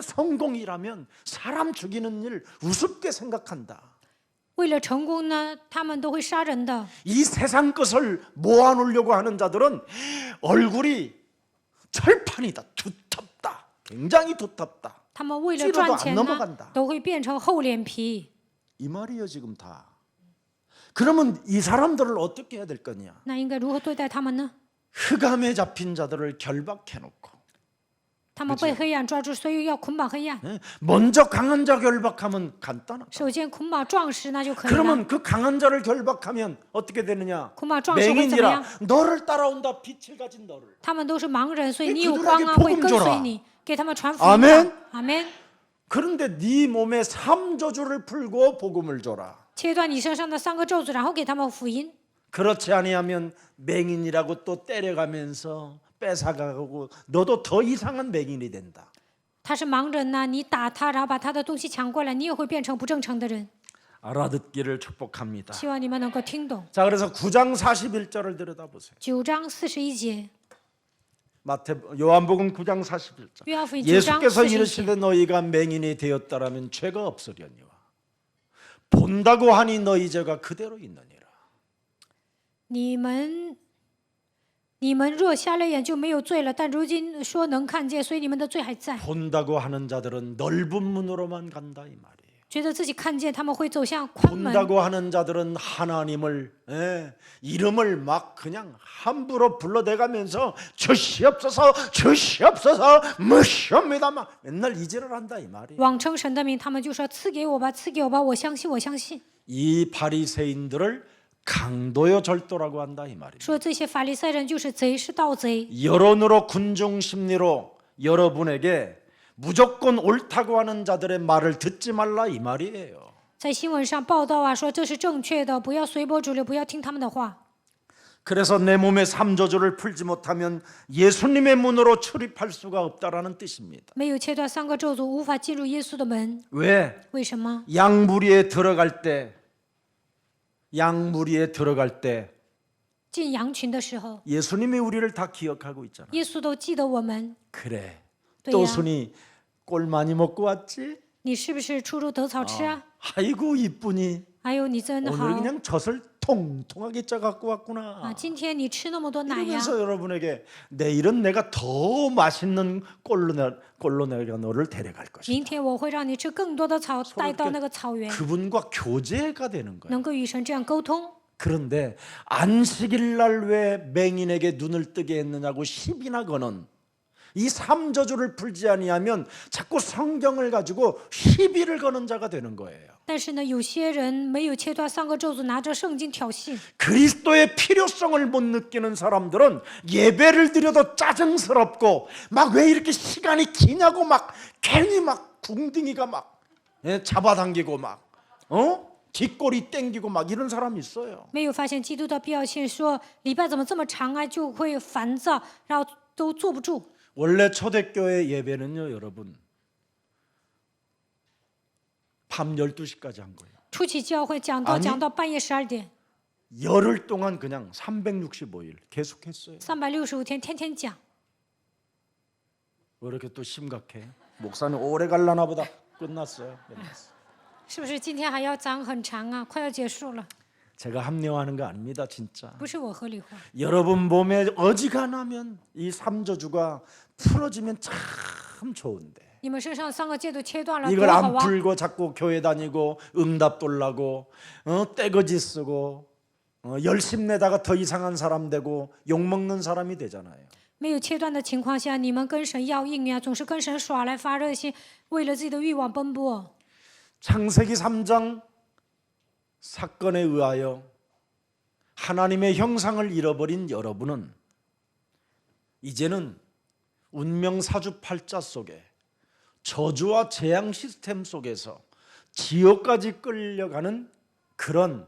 성공이라면 사람 죽이는 일 우습게 생각한다. 为了成功呢，他们都会杀人的。 이 세상 것을 모아놓으려고 하는 자들은 얼굴이 철판이다. 두텁다. 굉장히 두텁다. 他们为了 찌르도 赚 안 钱呢 넘어간다. ，都会变成厚脸皮。 이 말이에요 지금 다. 그러면 이 사람들을 어떻게 해야 될 거냐? 那应该如何对待他们呢？ 흑암에 잡힌 자들을 결박해놓고 他们被黑暗抓住，所以要捆绑黑暗。 먼저 강한 자 결박하면 간단하다. 首先捆绑壮士，那就可以了。 그러면 그 강한 자를 결박하면 어떻게 되느냐? 捆绑壮士会怎么样？ 맹인이라 너를 따라온다. 빛을 가진 너를. 他们都是盲人，所以 그 你有光啊， 그들에게 会 복음 跟 줘라 随你，给他们传福音 아멘 的。阿门。 그런데 네 몸에 삼저주를 풀고 복음을 줘라. 切断你身上的三个咒诅，然后给他们福音。 그렇지 아니하면 맹인이라고 또 때려가면서 뺏어가고 너도 더 이상한 맹인이 된다. 他是盲人呐、你打他，然后把他的东西抢过来，你也会变成不正常的人。 알아듣기를 축복합니다. 希望你们能够听懂。 자, 그래서 9장 41절을 들여다보세요. 9章41节， 요한복음 9장 41절. 约翰福音9章 예수께서 41节。 이르시되 너희가 맹인이 되었다라면 죄가 없으려니와 본다고 하니 너희 죄가 그대로 있느니라. 你们若瞎了眼就没有罪了，但如今说能看见，所以你们的罪还在。 본다고 하는 자들은 넓은 문으로만 간다 이 말이에요. 觉得自己看见，他们会走向宽门。 본다고 하는 자들은 하나님을 이름을 막 그냥 함부로 불러대가면서 주시옵소서 주시옵소서 무시옵니다 막 맨날 이질을 한다 이 말이에요. 妄称神的名，他们就说赐给我吧，赐给我吧，我相信，我相信。 이 바리새인들을 강도요 절도라고 한다 이 말이에요. 说这些法利赛人就是贼，是盗贼。 여론으로 군중 심리로 여러분에게 무조건 옳다고 하는 자들의 말을 듣지 말라 이 말이에요. 在新闻上报道啊，说这是正确的，不要随波逐流，不要听他们的话。 그래서 내 몸의 삼조주를 풀지 못하면 예수님의 문으로 출입할 수가 없다라는 뜻입니다. 没有切断三个咒诅，无法进入耶稣的门。 왜? 为什么？ 양무리에 들어갈 때进羊群的时候， 예수님이 우리를 다 기억하고 있잖아. 耶稣都记得我们。 그래. 对 또 呀， 순이 꼴 많이 먹고 왔지? 你是不是出入得草吃啊？ 아이고 이쁘니 哎呦，你真好 오늘 그냥 젖을 통통하게 짜 갖고 啊！ 왔구나. 今天你吃那么多奶呀， 이러면서 여러분에게 내일은 내가 더 맛있는 꼴로 내가 너를 데려갈 것이다. 明天我会让你吃更多的草，带到那个草原， 그분과 교제가 되는 거야. 能够与神这样沟通。 그런데 안식일 날 왜 맹인에게 눈을 뜨게 했느냐고 시비나 거는 이 삼저주를 풀지 아니하면 자꾸 성경을 가지고 시비를 거는 자가 되는 거예요. 但是呢，有些人没有切断三个咒诅，拿着圣经挑衅。 그리스도의 필요성을 못 느끼는 사람들은 예배를 드려도 짜증스럽고 막 왜 이렇게 시간이 기냐고 막 괜히 막 궁둥이가 막 잡아당기고 막 뒷골이 땡기고 막 이런 사람이 있어요. 没有发现基督的必要性，说礼拜怎么这么长啊，就会烦躁，然后都坐不住。 원래 초대교회 예배는요, 여러분. 밤 12시까지 한 거예요. 初期教会讲道 아니 讲到半夜12点， 열흘 동안 그냥 365일 계속했어요. 365天天天讲。 왜 이렇게 또 심각해? 목사님 오래 갈라나 보다. 끝났어요. 是不是今天还要讲很长啊？快要结束了， 제가 합리화하는 거 아닙니다, 진짜. 不是我合理化。 여러분 몸에 어지간하면 이 삼저주가 풀어지면 참 좋은데 你们身上三个戒都切断了，多 이걸 好 안 啊！ 풀고 자꾸 교회 다니고 응답 돌라고 떼거지 쓰고 열심 내다가 더 이상한 사람 되고 욕먹는 사람이 되잖아요. 没有切断的情况下，你们跟神要硬呀，总是跟神耍赖发热心，为了自己的欲望奔波。 창세기 3장 사건에 의하여 하나님의 형상을 잃어버린 여러분은 이제는 운명 사주팔자 속에 저주와 재앙 시스템 속에서 지옥까지 끌려가는 그런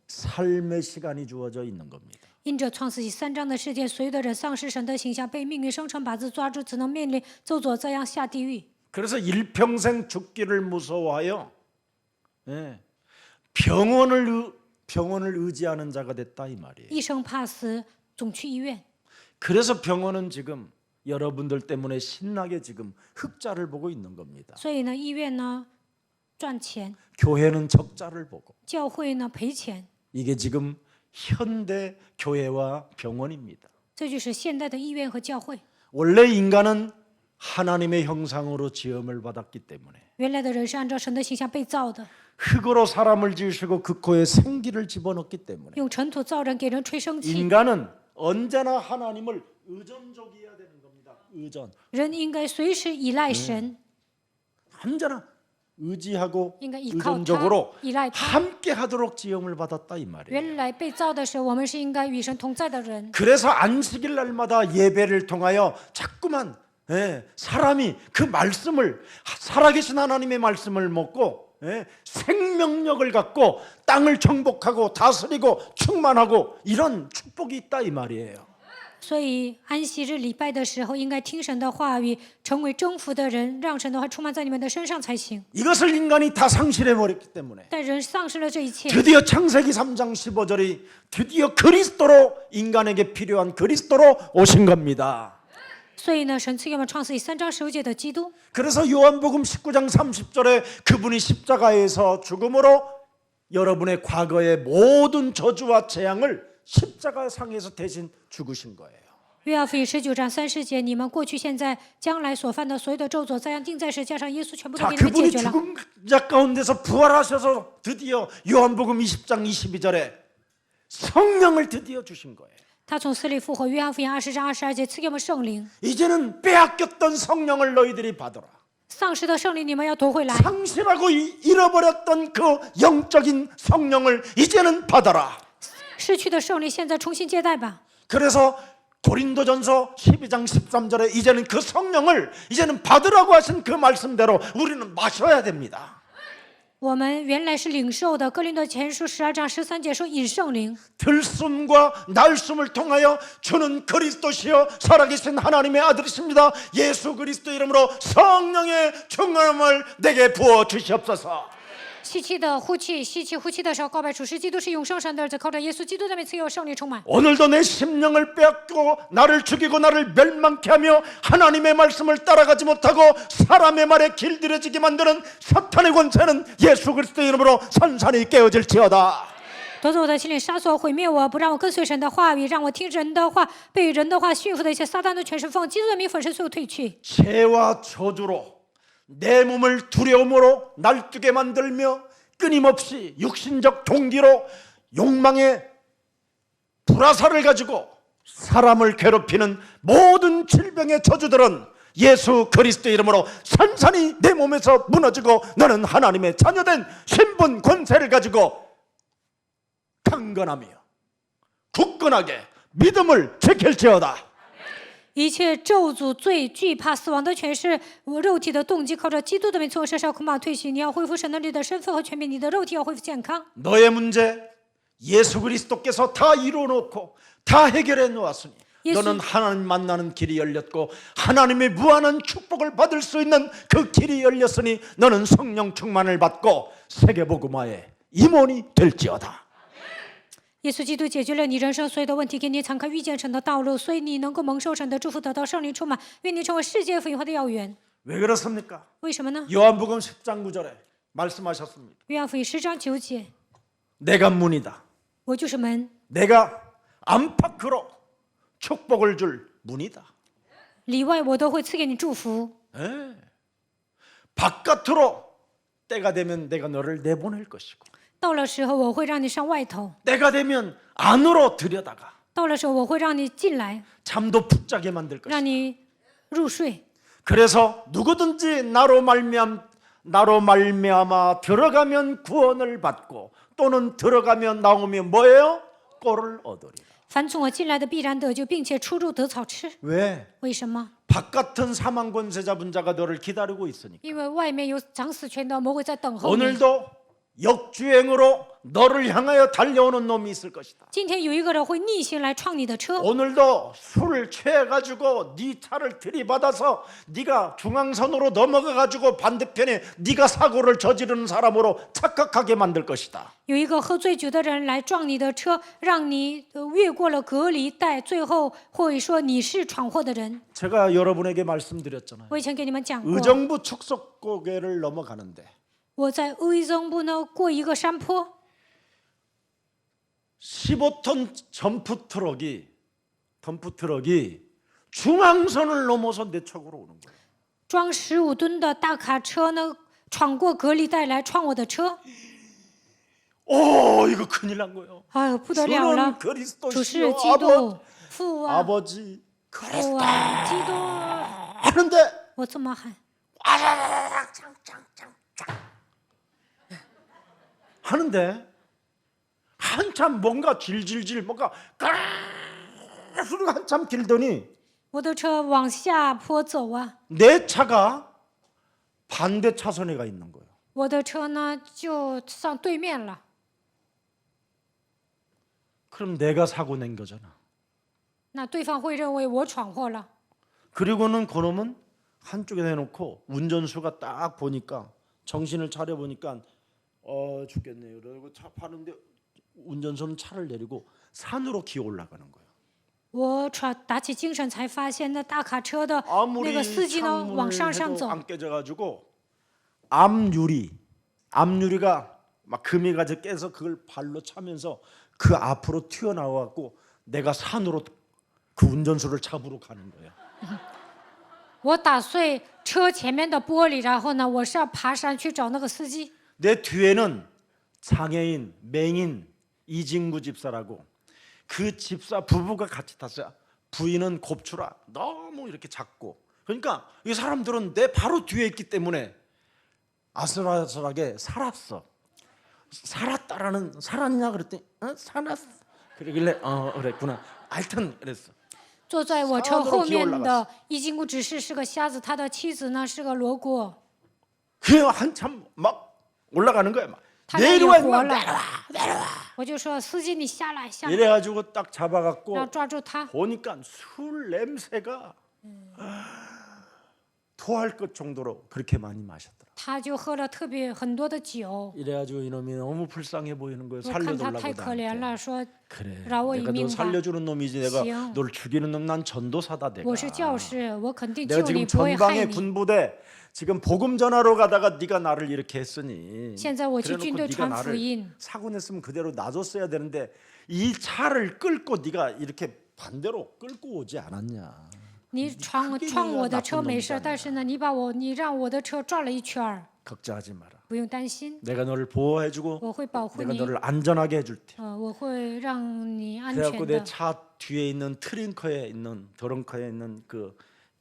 삶의 시간이 주어져 있는 겁니다. 因着创世纪3章的事件，所有的人丧失神的形象，被命运生辰八字抓住，只能面临咒诅，这样下地狱。 그래서 일평생 죽기를 무서워하여 병원을 의지하는 자가 됐다 이 말이에요. 一生怕死，总去医院。 그래서 병원은 지금 여러분들 때문에 신나게 지금 흑자를 보고 있는 겁니다. 所以呢，医院呢赚钱， 교회는 적자를 보고 教会呢赔钱， 이게 지금 현대 교회와 병원입니다. 这就是现代的医院和教会。 원래 인간은 하나님의 형상으로 지음을 받았기 때문에 原来的人是按照神的形象被造的， 흙으로 사람을 지으시고 그 코에 생기를 집어넣기 때문에 用尘土造人，给人吹生气。 인간은 언제나 하나님을 의존적이어야 되는 겁니다. 의존. 人应该随时依赖神， 언제나 의지하고 应该依靠他 의존적으로 ，依赖他。 함께 하도록 지음을 받았다 이 말이에요. 原来被造的时候，我们是应该与神同在的人。 그래서 안식일 날마다 예배를 통하여 자꾸만 사람이 그 말씀을 살아계신 하나님의 말씀을 먹고 생명력을 갖고 땅을 정복하고 다스리고 충만하고 이런 축복이 있다 이 말이에요. 所以安息日礼拜的时候，应该听神的话语，成为征服的人，让神的话充满在你们的身上才行。 이것을 인간이 다 상실해버렸기 때문에 但人丧失了这一切， 드디어 창세기 3장 15절이 드디어 그리스도로 인간에게 필요한 그리스도로 오신 겁니다. 所以呢，神赐给我们创世纪3章15节的基督。 그래서 요한복음 19장 30절에 그분이 십자가에서 죽음으로 여러분의 과거의 모든 저주와 재앙을 십자가상에서 대신 죽으신 거예요. 约翰福音19章30节，你们过去、现在、将来所犯的所有的咒诅，这样钉在十字架上，耶稣全部都 자, 给你们解 그분이 决了。 죽은 자 가운데서 부활하셔서 드디어 요한복음 20장 22절에 성령을 드디어 주신 거예요. 他从死里复活，约翰福音20章22节赐给我们圣灵， 이제는 빼앗겼던 성령을 너희들이 받아라. 丧失的圣灵你们要夺回来， 상실하고 잃어버렸던 그 영적인 성령을 이제는 받아라. 失去的圣灵现在重新接待吧。 그래서 고린도전서 12장 13절에 이제는 그 성령을 이제는 받으라고 하신 그 말씀대로 우리는 마셔야 됩니다. 我们原来是领受的，哥林多前书12章13节说饮圣灵， 들숨과 날숨을 통하여 주는 그리스도시여 살아계신 하나님의 아들이십니다. 예수 그리스도 이름으로 성령의 충만함을 내게 부어 주시옵소서. 吸气的呼气，吸气呼气的时候，告白主是基督是永生神的儿子，靠着耶稣基督的名赐给我圣灵充满。 오늘도 내 심령을 빼앗고 나를 죽이고 나를 멸망케 하며 하나님의 말씀을 따라가지 못하고 사람의 말에 길들여지게 만드는 사탄의 권세는 예수 그리스도 이름으로 산산이 깨어질지어다. 夺走我的心灵，杀死我，毁灭我，不让我跟随神的话语，让我听人的话，被人的话驯服的一切撒旦的全身奉基督的名粉身碎后退去。 죄와 저주로 내 몸을 두려움으로 날뛰게 만들며 끊임없이 육신적 동기로 욕망의 불화살을 가지고 사람을 괴롭히는 모든 질병의 저주들은 예수 그리스도 이름으로 산산이 내 몸에서 무너지고 너는 하나님의 자녀된 신분 권세를 가지고 강건하며 굳건하게 믿음을 지킬지어다. 一切咒诅、罪、惧怕、死亡的权势，我肉体的动机，靠着基督的名从我身上捆绑退去。你要恢复神能力的身份和权柄，你的肉体要恢复健康。 너의 문제 예수 그리스도께서 다 이루어놓고 다 해결해 놓았으니 너는 하나님 만나는 길이 열렸고 하나님의 무한한 축복을 받을 수 있는 그 길이 열렸으니 너는 성령 충만을 받고 세계복음화의 임원이 될지어다. 耶稣基督解决了你人生所有的问题，给你敞开遇见神的道路，所以你能够蒙受神的祝福，得到圣灵充满，愿你成为世界福音化的要员。 왜 그렇습니까? 为什么呢？ 요한복음 10장 9절에 말씀하셨습니다. 约翰福音10章9节， 내가 문이다. 我就是门， 내가 안팎으로 축복을 줄 문이다. 里外我都会赐给你祝福。 바깥으로 때가 되면 내가 너를 내보낼 것이고 到了时候我会让你上外头， 때가 되면 안으로 들여다가 到了时候我会让你进来， 잠도 푹 자게 만들 것이다. 让你入睡。 그래서 누구든지 나로 말미암아 들어가면 구원을 받고 또는 들어가면 나오면 뭐예요? 꼴을 얻으리라. 凡从我进来的必然得救，并且出入得草吃。 왜? 为什么？ 바깥은 사망 권세 잡은 자가 너를 기다리고 있으니까. 因为外面有掌死权的魔鬼在等候你。 오늘도 역주행으로 너를 향하여 달려오는 놈이 있을 것이다. 今天有一个人会逆行来撞你的车， 오늘도 술을 취해가지고 네 차를 들이받아서 네가 중앙선으로 넘어가가지고 반대편에 네가 사고를 저지르는 사람으로 착각하게 만들 것이다. 有一个喝醉酒的人来撞你的车，让你越过了隔离带，最后会说你是闯祸的人。 제가 여러분에게 말씀드렸잖아요. 我以前给你们讲过， 의정부 축석고개를 넘어가는데 我在의정부呢过一个山坡， 15톤 덤프트럭이 중앙선을 넘어서 내 쪽으로 오는 거예요. 装15吨的大卡车呢闯过隔离带来撞我的车。 오, 이거 큰일 난 거예요. 哎呦，不得了了！ 주는 그리스도 主是基 시여 督，父啊， 아버지 父 그리스도 啊，基督！ 하는데 我这么喊， 하는데 한참 뭔가 질질질 뭔가 소리가 한참 길더니 我的车往下坡走啊， 내 차가 반대 차선에 가 있는 거예요. 我的车呢就上对面了。 그럼 내가 사고 낸 거잖아. 那对方会认为我闯祸了。 그리고는 그놈은 한쪽에 내놓고 운전수가 딱 보니까 정신을 차려 보니까 죽겠네요. 그러고 차 파는데 운전수는 차를 내리고 산으로 기어 올라가는 거예요. 我打起精神才发现，那大卡车的那 아무리 个司机呢往 창문을 上上 해도 走， 안 깨져가지고 앞유리가 막 금이 가져 깨서 그걸 발로 차면서 그 앞으로 튀어나와갖고 내가 산으로 그 운전수를 잡으러 가는 거야. 我打碎车前面的玻璃，然后呢，我是要爬山去找那个司机。 내 뒤에는 장애인, 맹인 이진구 집사라고 그 집사 부부가 같이 탔어요. 부인은 곱추라 너무 이렇게 작고 그러니까 이 사람들은 내 바로 뒤에 있기 때문에 아슬아슬하게 살았어. 살았냐 그랬더니 살았어. 그러길래 그랬구나. 하여튼 그랬어. 坐在我车后面的伊金古执事是个瞎子，他的妻子呢是个罗锅。 그 한참 막 올라가는 거야. 막 他也 내려와 活 임마, 了， 내려와. 我就说司机你下来下来， 이래가지고 딱 然后 잡아갖고 抓住他。 보니까 술 냄새가 토할 것 정도로 그렇게 많이 마셨더라. 他就喝了很多的酒。 이래가지고 이놈이 너무 불쌍해 보이는 거예요. 我看他 살려달라고 太可怜 나한테. 了，说 그래. 라고 내가 너 이민가. 살려주는 놈이지. 내가 시영. 널 죽이는 놈 난 전도사다 내가. 我是教士，我肯定 내가 救你， 지금 不会害 전방의 你。 군부대 지금 복음 전하러 가다가 네가 나를 이렇게 했으니. 现在我去 그래놓고 军队 네가 传福 나를 音， 사고 냈으면 그대로 놔줬어야 되는데 이 차를 끌고 네가 이렇게 반대로 끌고 오지 않았냐. 你闯我的车没事，但是呢，你让我的车转了一圈儿， 걱정하지 마라. 不用担心， 내가 너를 보호해주고 我会保护 내가 你， 너를 안전하게 해줄 테. 我会让你安 그래갖고 全的。 내 차 뒤에 있는 트렁크에 있는 그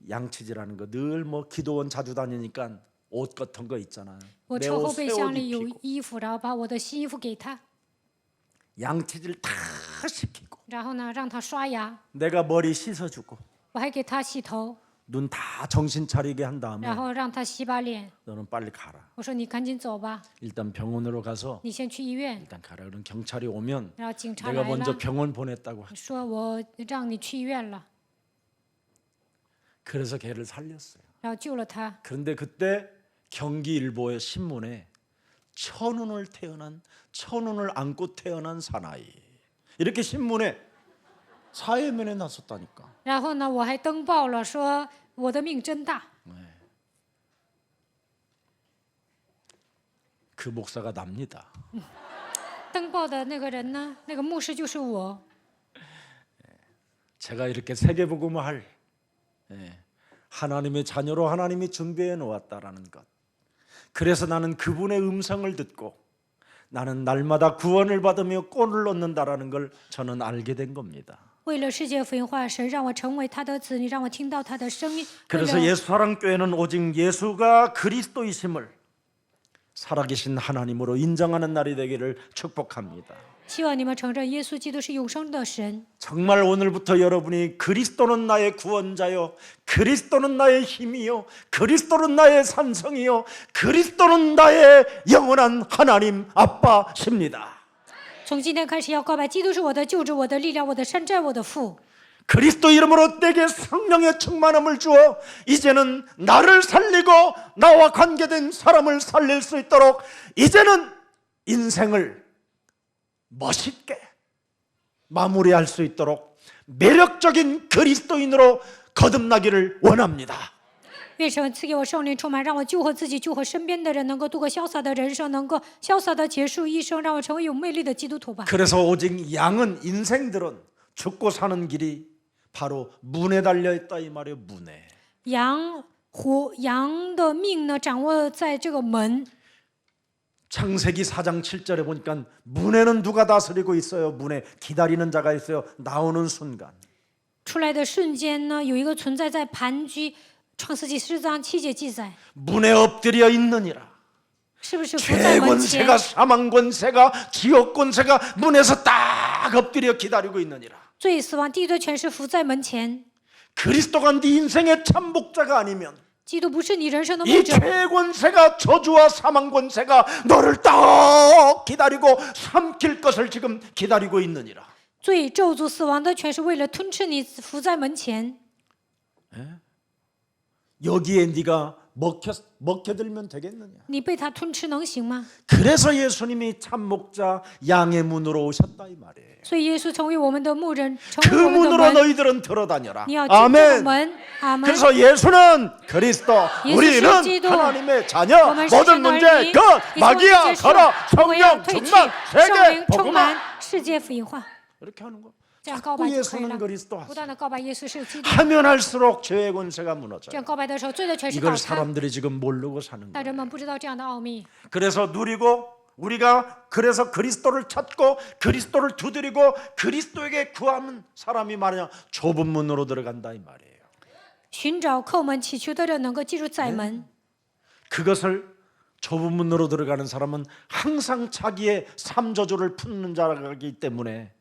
양치질하는 거 늘 뭐 기도원 자주 다니니까 옷 같은 거 있잖아. 我 내 车 옷 后备 새 箱 옷 里有 입히고 衣服，然后把我的新衣服给他， 양치질 다 시키고 然后呢让他刷牙， 내가 머리 씻어주고 我还给他洗头， 눈 다 정신 차리게 한 다음에 然后让他洗把脸。 너는 빨리 가라. 我说你赶紧走吧， 일단 병원으로 가서 你先去医院， 일단 가라. 그럼 경찰이 오면 然后警察 내가 来 먼저 了， 병원 보냈다고. 说我让你去医院了， 그래서 걔를 살렸어요. 然后救了他。 그런데 그때 경기일보의 신문에 천운을 안고 태어난 사나이 이렇게 신문에 사회면에 났었다니까. 然后呢，我还登报了，说我的命真大。 그 목사가 납니다. 登报的那个人呢，那个牧师就是我。 제가 이렇게 세계복음을 할 하나님의 자녀로 하나님이 준비해 놓았다라는 것. 그래서 나는 그분의 음성을 듣고 나는 날마다 구원을 받으며 꼴을 얻는다라는 걸 저는 알게 된 겁니다. 为了世界福音化，神让我成为他的子女，让我听到他的声音。为 그래서 了 예수사랑교회는 오직 예수가 그리스도이심을 살아계신 하나님으로 인정하는 날이 되기를 축복합니다. 希望你们承认耶稣基督是永生的神。 정말 오늘부터 여러분이 그리스도는 나의 구원자요, 그리스도는 나의 힘이요, 그리스도는 나의 산성이요, 그리스도는 나의 영원한 하나님 아빠십니다. 从今天开始要告白，基督是我的救主，我的力量，我的山寨，我的父。 그리스도 이름으로 내게 성령의 충만함을 주어 이제는 나를 살리고 나와 관계된 사람을 살릴 수 있도록 이제는 인생을 멋있게 마무리할 수 있도록 매력적인 그리스도인으로 거듭나기를 원합니다. 愿神赐给我圣灵充满，让我救活自己，救活身边的人，能够度过潇洒的人生，能够潇洒的结束一生，让我成为有魅力的基督徒吧。 그래서 오직 양은 인생들은 죽고 사는 길이 바로 문에 달려 있다 이 말이에요. 문에. 羊的命呢，掌握在这个门。 창세기 4장 7절에 보니까 문에는 누가 다스리고 있어요. 문에 기다리는 자가 있어요. 나오는 순간. 出来的瞬间呢，有一个存在在盘踞。创世纪14章7节记载， 문에 엎드려 있느니라. 是不是伏在门前？ 죄권세가 사망 권세가 지옥 권세가 문에서 딱 엎드려 기다리고 있느니라. 罪、死亡、地狱的权势伏在门前。 그리스도가 네 인생의 참복자가 아니면 基督不是你人生的牧 이 者， 죄권세가 저주와 사망 권세가 너를 딱 기다리고 삼킬 것을 지금 기다리고 있느니라. 罪、咒诅、死亡的权势为了吞吃你，伏在门前。 여기에 네가 먹혀들면 되겠느냐. 你被他吞吃能行吗？ 그래서 예수님이 참목자 양의 문으로 오셨다 이 말이에요. 所以耶稣成为我们的牧人，成 그 为我们的 문으로 门。 너희들은 들어다녀라. 你要进这个 아멘. 门，阿门。 그래서 예수는 그리스도, 예수 우리는 기도. 하나님의 자녀, 我们是 모든 神的 문제 儿女， 끝, 一切问题 마귀야 结束， 가라, 魔要 성령 退去， 충만, 圣 세계 灵充 복음화. 满，世界福音化。 이렇게 하는 거. 这样告白 자꾸 就可以 예수는 了。 그리스도 不 하세요. 断的告白耶稣是基督， 하면 할수록 죄의 권세가 这 무너져요. 样告白的时候，罪的权势倒 이걸 塌。 사람들이 지금 모르고 사는 但 거예요. 人们不知道这样的奥秘， 그래서 누리고 우리가 그래서 그리스도를 찾고 그리스도를 두드리고 그리스도에게 구하는 사람이 말이냐 좁은 문으로 들어간다 이 말이에요. 寻找叩门祈求的人能够进入窄门。 그것을 좁은 문으로 들어가는 사람은 항상 자기의 삼저주를 푸는 자라기 때문에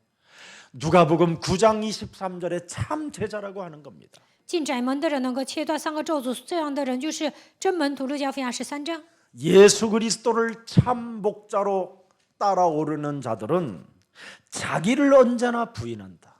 누가복음 9장 23절에 참 제자라고 하는 겁니다. 进窄门的人能够切断3个咒诅，这样的人就是真门徒。路加福音13章。 예수 그리스도를 참 목자로 따라오르는 자들은 자기를 언제나 부인한다.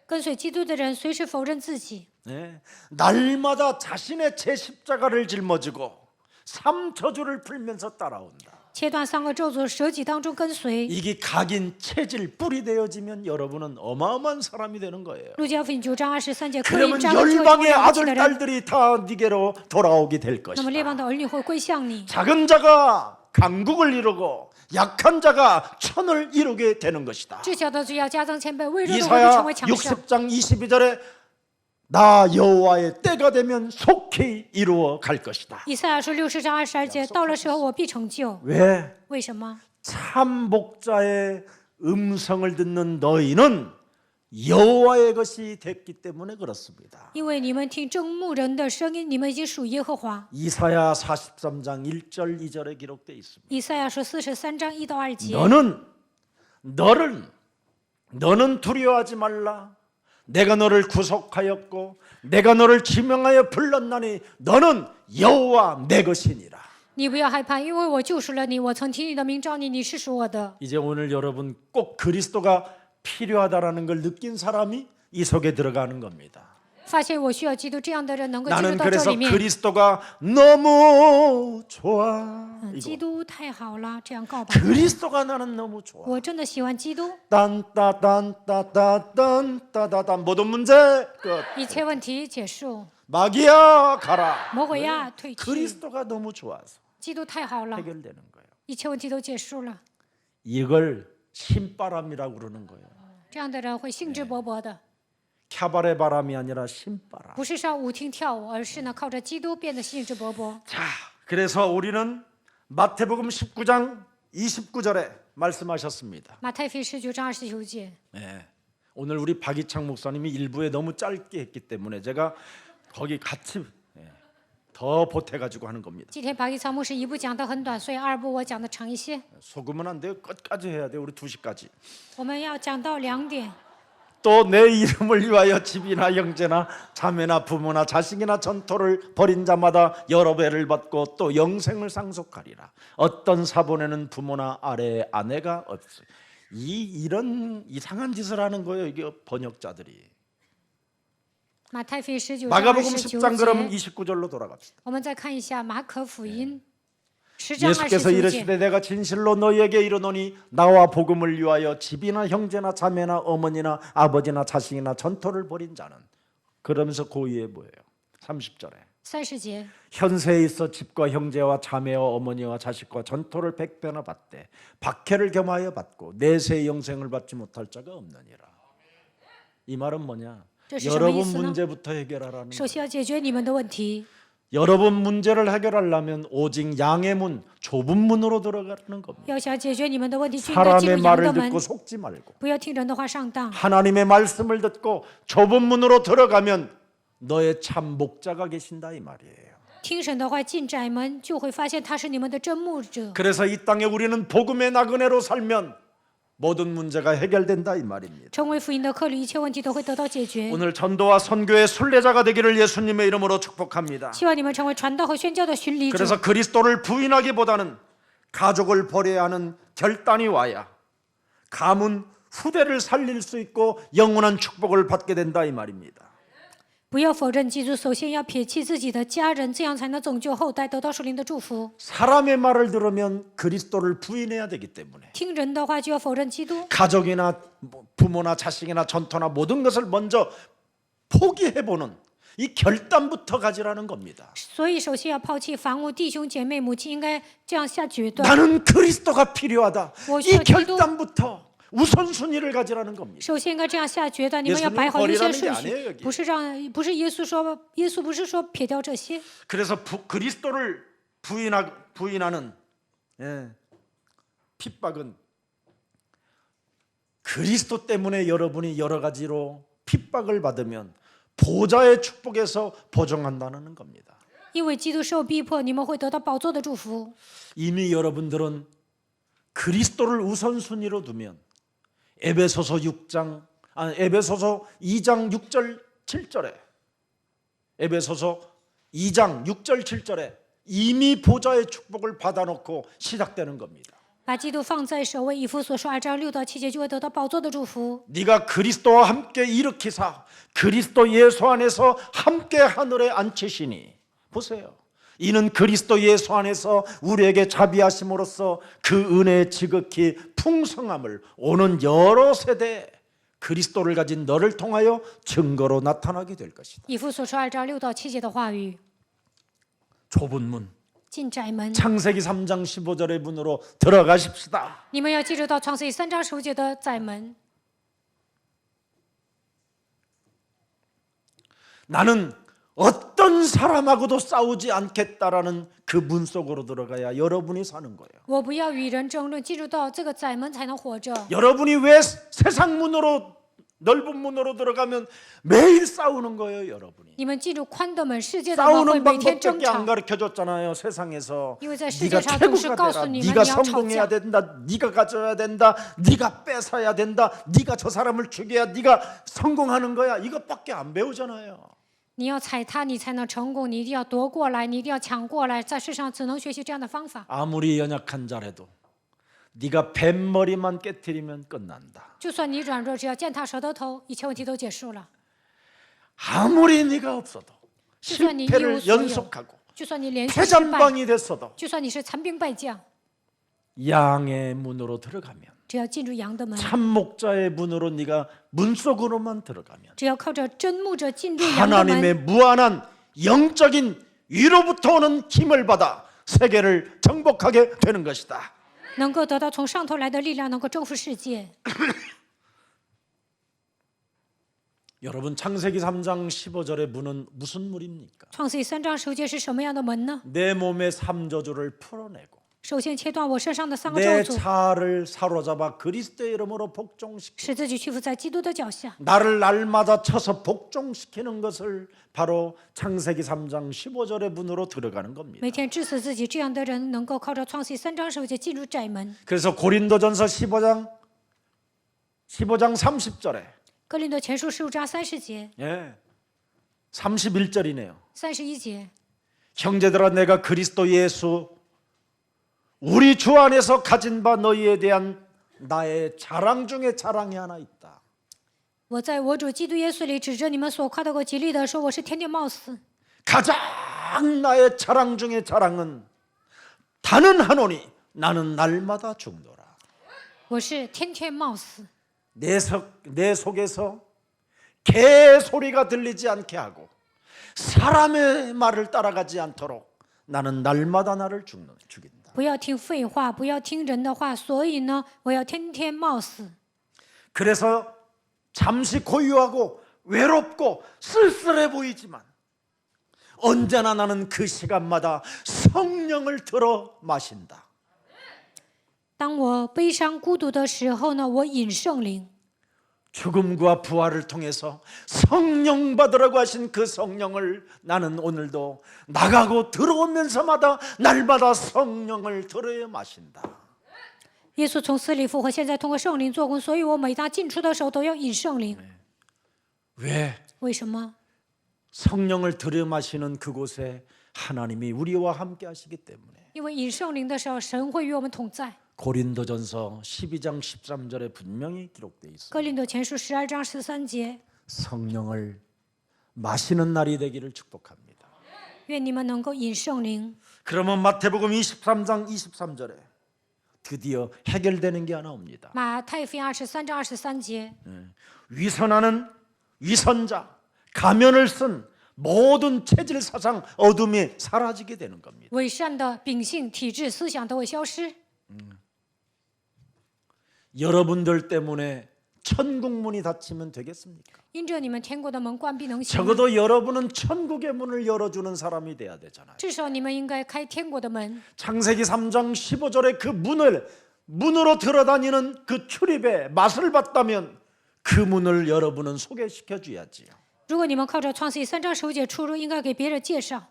跟随基督的人随时否认自己， 네. 날마다 자신의 제 십자가를 짊어지고 삼저주를 풀면서 따라온다. 切断3个咒诅，舍己当中跟随。 이게 각인 체질 뿌리 되어지면 여러분은 어마어마한 사람이 되는 거예요. 路加福音9章23节，可以 그러면 扎根成为 열방의 了不起的 아들 人， 딸들이 다 네게로 돌아오게 될 那么列 것이다. 邦的儿女会归向你。 작은 자가 강국을 이루고 약한 자가 천을 이루게 되는 것이다. 至小的罪要加增千倍，微弱的我必成 이사야 为强盛。 60장 22절에 나 여호와의 때가 되면 속히 이루어 갈 것이다. 以赛亚书60章22节，到了时候我必成就。 왜? 为什么？ 참 목자의 음성을 듣는 너희는 여호와의 것이 됐기 때문에 그렇습니다. 因为你们听正牧人的声音，你们已经属耶和华。 이사야 43장 1절 2절에 기록되어 있습니다. 以赛亚书43章1到2节。 너는 두려워하지 말라. 내가 너를 구속하였고 내가 너를 지명하여 불렀나니 너는 여호와 내 것이니라. 你不要害怕，因为我救赎了你。我曾听你的名召你，你是属我的。 이제 오늘 여러분 꼭 그리스도가 필요하다라는 걸 느낀 사람이 이 속에 들어가는 겁니다. 发现我需要基督这样的人能够进入 나는 到这 그래서 里面。 그리스도가 너무 좋아. 基 이거 督太好了，这样告白。 그리스도가 나는 너무 좋아. 我真的喜欢基督， 딴따딴따따딴따단 모든 문제 끝. 一切问题结束， 마귀야 가라. 魔鬼呀退去。 그리스도가 너무 좋아서 基督太好了， 해결되는 거예요. 一切问题都结束了。 이걸 신바람이라고 그러는 거예요. 这样的人会兴致勃勃的， 캬바레 바람이 아니라 신바람. 不是上舞厅跳舞，而是呢靠着基督变得兴致勃勃。 자, 그래서 우리는 마태복음 19장 29절에 말씀하셨습니다. 马太福音19章29节。 오늘 우리 박이창 목사님이 일부에 너무 짧게 했기 때문에 제가 거기 같이 더 보태가지고 하는 겁니다. 今天白一仓牧师一部讲得很短，所以二部我讲的长一些。 속으면 안 돼요. 끝까지 해야 돼요. 우리 2시까지. 我们要讲到2点。 또 내 이름을 위하여 집이나 형제나 자매나 부모나 자식이나 전토를 벌인 자마다 여러 배를 받고 또 영생을 상속하리라. 어떤 사본에는 부모나 아래에 아내가 없어. 이런 이상한 짓을 하는 거예요. 이게 번역자들이. 马太福音19章 마가복음 29 10장 그럼 节。 29절로 돌아갑시다. 我们再看一下马可福音10장 예수께서 29节。 이르시되 내가 진실로 너희에게 이르노니 나와 복음을 위하여 집이나 형제나 자매나 어머니나 아버지나 자식이나 전토를 벌인 자는 그러면서 고의에 뭐예요? 30절에 30节。 현세에 있어 집과 형제와 자매와 어머니와 자식과 전토를 100배나 받되 박해를 겸하여 받고 내세의 영생을 받지 못할 자가 없느니라. 이 말은 뭐냐? 这是什么意 여러분 思呢？ 문제부터 해결하라는 首先要解决你们的问题。 여러분 문제를 해결하려면 오직 양의 문, 좁은 문으로 들어가는 겁니다. 要想解决你们的问题，就应该进 사람의 入羊 말을 的门 듣고 ， 속지 말고 不要听人的话上当。 하나님의 말씀을 듣고 좁은 문으로 들어가면 너의 참 목자가 계신다 이 말이에요. 听神的话进窄门，就会发现他是你们的真牧者。 그래서 이 땅에 우리는 복음의 나그네로 살면 모든 문제가 해결된다 이 말입니다. 成为福音的客旅，一切问题都会得到解决。 오늘 전도와 선교의 순례자가 되기를 예수님의 이름으로 축복합니다. 希望你们成为传道和宣教的巡礼者。 그래서 그리스도를 부인하기보다는 가족을 버려야 하는 결단이 와야 가문 후대를 살릴 수 있고 영원한 축복을 받게 된다 이 말입니다. 不要否认基督，首先要撇弃自己的家人，这样才能拯救后代，得到属灵的祝福。 사람의 말을 들으면 그리스도를 부인해야 되기 때문에 听人的话就要否认基督， 가족이나 부모나 자식이나 전토나 모든 것을 먼저 포기해보는 이 결단부터 가지라는 겁니다. 所以首先要抛弃房屋、弟兄姐妹、母亲，应该这样下决断。 나는 그리스도가 필요하다. 이 오셔, 결단부터 우선순위를 가지라는 겁니다. 首先应该这样下决断，你们要 예수님은 摆好优先 버리라는 게 顺 아니에요 序， 여기. 不是耶稣不是说撇掉这些。 그래서 그리스도를 부인하는 핍박은 그리스도 때문에 여러분이 여러 가지로 핍박을 받으면 보좌의 축복에서 보정한다는 겁니다. 因为基督受逼迫，你们会得到宝座的祝福。 이미 여러분들은 그리스도를 우선순위로 두면 에베소서 2장 6절 7절에 에베소서 2장 6절 7절에 이미 보좌의 축복을 받아놓고 시작되는 겁니다. 把基督放在首位，以弗所说2章6到7节就会得到宝座的祝福。 네가 그리스도와 함께 일으키사 그리스도 예수 안에서 함께 하늘에 앉히시니 보세요. 이는 그리스도 예수 안에서 우리에게 자비하심으로써 그 은혜의 지극히 풍성함을 오는 여러 세대 그리스도를 가진 너를 통하여 증거로 나타나게 될 것이다. 以弗所说2章6到7节的话语， 좁은 문 进窄门。 창세기 3장 15절의 문으로 들어가십시다. 你们要记住到创世记3章15节的窄门。 나는 어떤 사람하고도 싸우지 않겠다라는 그 문 속으로 들어가야 여러분이 사는 거예요. 我不要与人争论，记住到这个窄门才能活着。 여러분이 왜 세상 문으로 넓은 문으로 들어가면 매일 싸우는 거예요, 여러분이. 你们记住宽的门，世界的门会 싸우는 每天争 방법밖에 안 吵。 가르쳐 줬잖아요, 세상에서. 因为在世 네가 界上总是 최고가 告 되라. 诉你们 네가 你要吵 성공해야 架， 된다. 네가 가져야 된다. 네가 뺏어야 된다. 네가 저 사람을 죽여야 네가 성공하는 거야. 이것밖에 안 배우잖아요. 你要踩踏你才能成功，你一定要夺过来，你一定要抢过来，在世上只能学习这样的方法。 아무리 연약한 자라도 네가 뱃머리만 깨트리면 끝난다. 就算你软弱，只要践踏舌头头，一切问题都结束了。 아무리 네가 없어도 就算你一无 실패를 所有， 연속하고 就算你连续失败， 패잔방이 됐어도 就算你是残兵败将， 양의 문으로 들어가면 只要进入羊的门， 참 목자의 문으로 네가 문 속으로만 들어가면 只要靠着真牧者进入羊的门， 하나님의 무한한 영적인 위로부터 오는 힘을 받아 세계를 정복하게 되는 것이다. 能够得到从上头来的力量，能够征服世界。 여러분 창세기 3장 15절의 문은 무슨 문입니까? 创世记3章15节是什么样的门呢？ 내 몸의 3저주를 풀어내고 首先切断我身上的三个 내 咒诅， 자아를 사로잡아 그리스도의 이름으로 복종시키고 使自己屈服在基督的脚下， 나를 날마다 쳐서 복종시키는 것을 바로 창세기 3장 15절의 문으로 들어가는 겁니다. 每天致死自己，这样的人能够靠着创世3章15节进入窄门。 그래서 고린도전서 15장 30절에 哥林多前书15章30节、 31절이네요. 31节， 형제들아 내가 그리스도 예수 우리 주 안에서 가진 바 너희에 대한 나의 자랑 중에 자랑이 하나 있다. 我在我主基督耶稣里指着你们所夸的我极力的说，我是天天冒死。 가장 나의 자랑 중에 자랑은 단언하노니 나는 날마다 죽노라. 我是天天冒死， 내 속에서 개 소리가 들리지 않게 하고 사람의 말을 따라가지 않도록 나는 날마다 나를 죽인다. 不要听废话，不要听人的话，所以呢，我要天天冒死。 그래서 잠시 고요하고 외롭고 쓸쓸해 보이지만 언제나 나는 그 시간마다 성령을 들어 마신다. 当我悲伤孤独的时候呢，我饮圣灵。 죽음과 부활을 통해서 성령 받으라고 하신 그 성령을 나는 오늘도 나가고 들어오면서마다 날마다 성령을 들어 마신다. 耶稣从死里复活，现在通过圣灵做工，所以我每当进出的时候都要饮圣灵。 왜? 为什么？ 성령을 들여 마시는 그곳에 하나님이 우리와 함께 하시기 때문에. 因为饮圣灵的时候，神会与我们同在。 고린도전서 12장 13절에 분명히 기록되어 있습니다. 哥林多前书12章13节， 성령을 마시는 날이 되기를 축복합니다. 愿你们能够饮圣灵。 그러면 마태복음 23장 23절에 드디어 해결되는 게 하나 옵니다. 马太福音23章23节， 위선하는 위선자, 가면을 쓴 모든 체질 사상 어둠이 사라지게 되는 겁니다. 伪善的秉性、体质、思想都会消失。 여러분들 때문에 천국 문이 닫히면 되겠습니까? 因着你们天国的门关闭能行吗？ 적어도 여러분은 천국의 문을 열어주는 사람이 돼야 되잖아요. 至少你们应该开天国的门。 창세기 3장 15절에 그 문으로 들어다니는 그 출입의 맛을 봤다면 그 문을 여러분은 소개시켜 줘야지요. 如果你们靠着创世记3章15节出入，应该给别人介绍。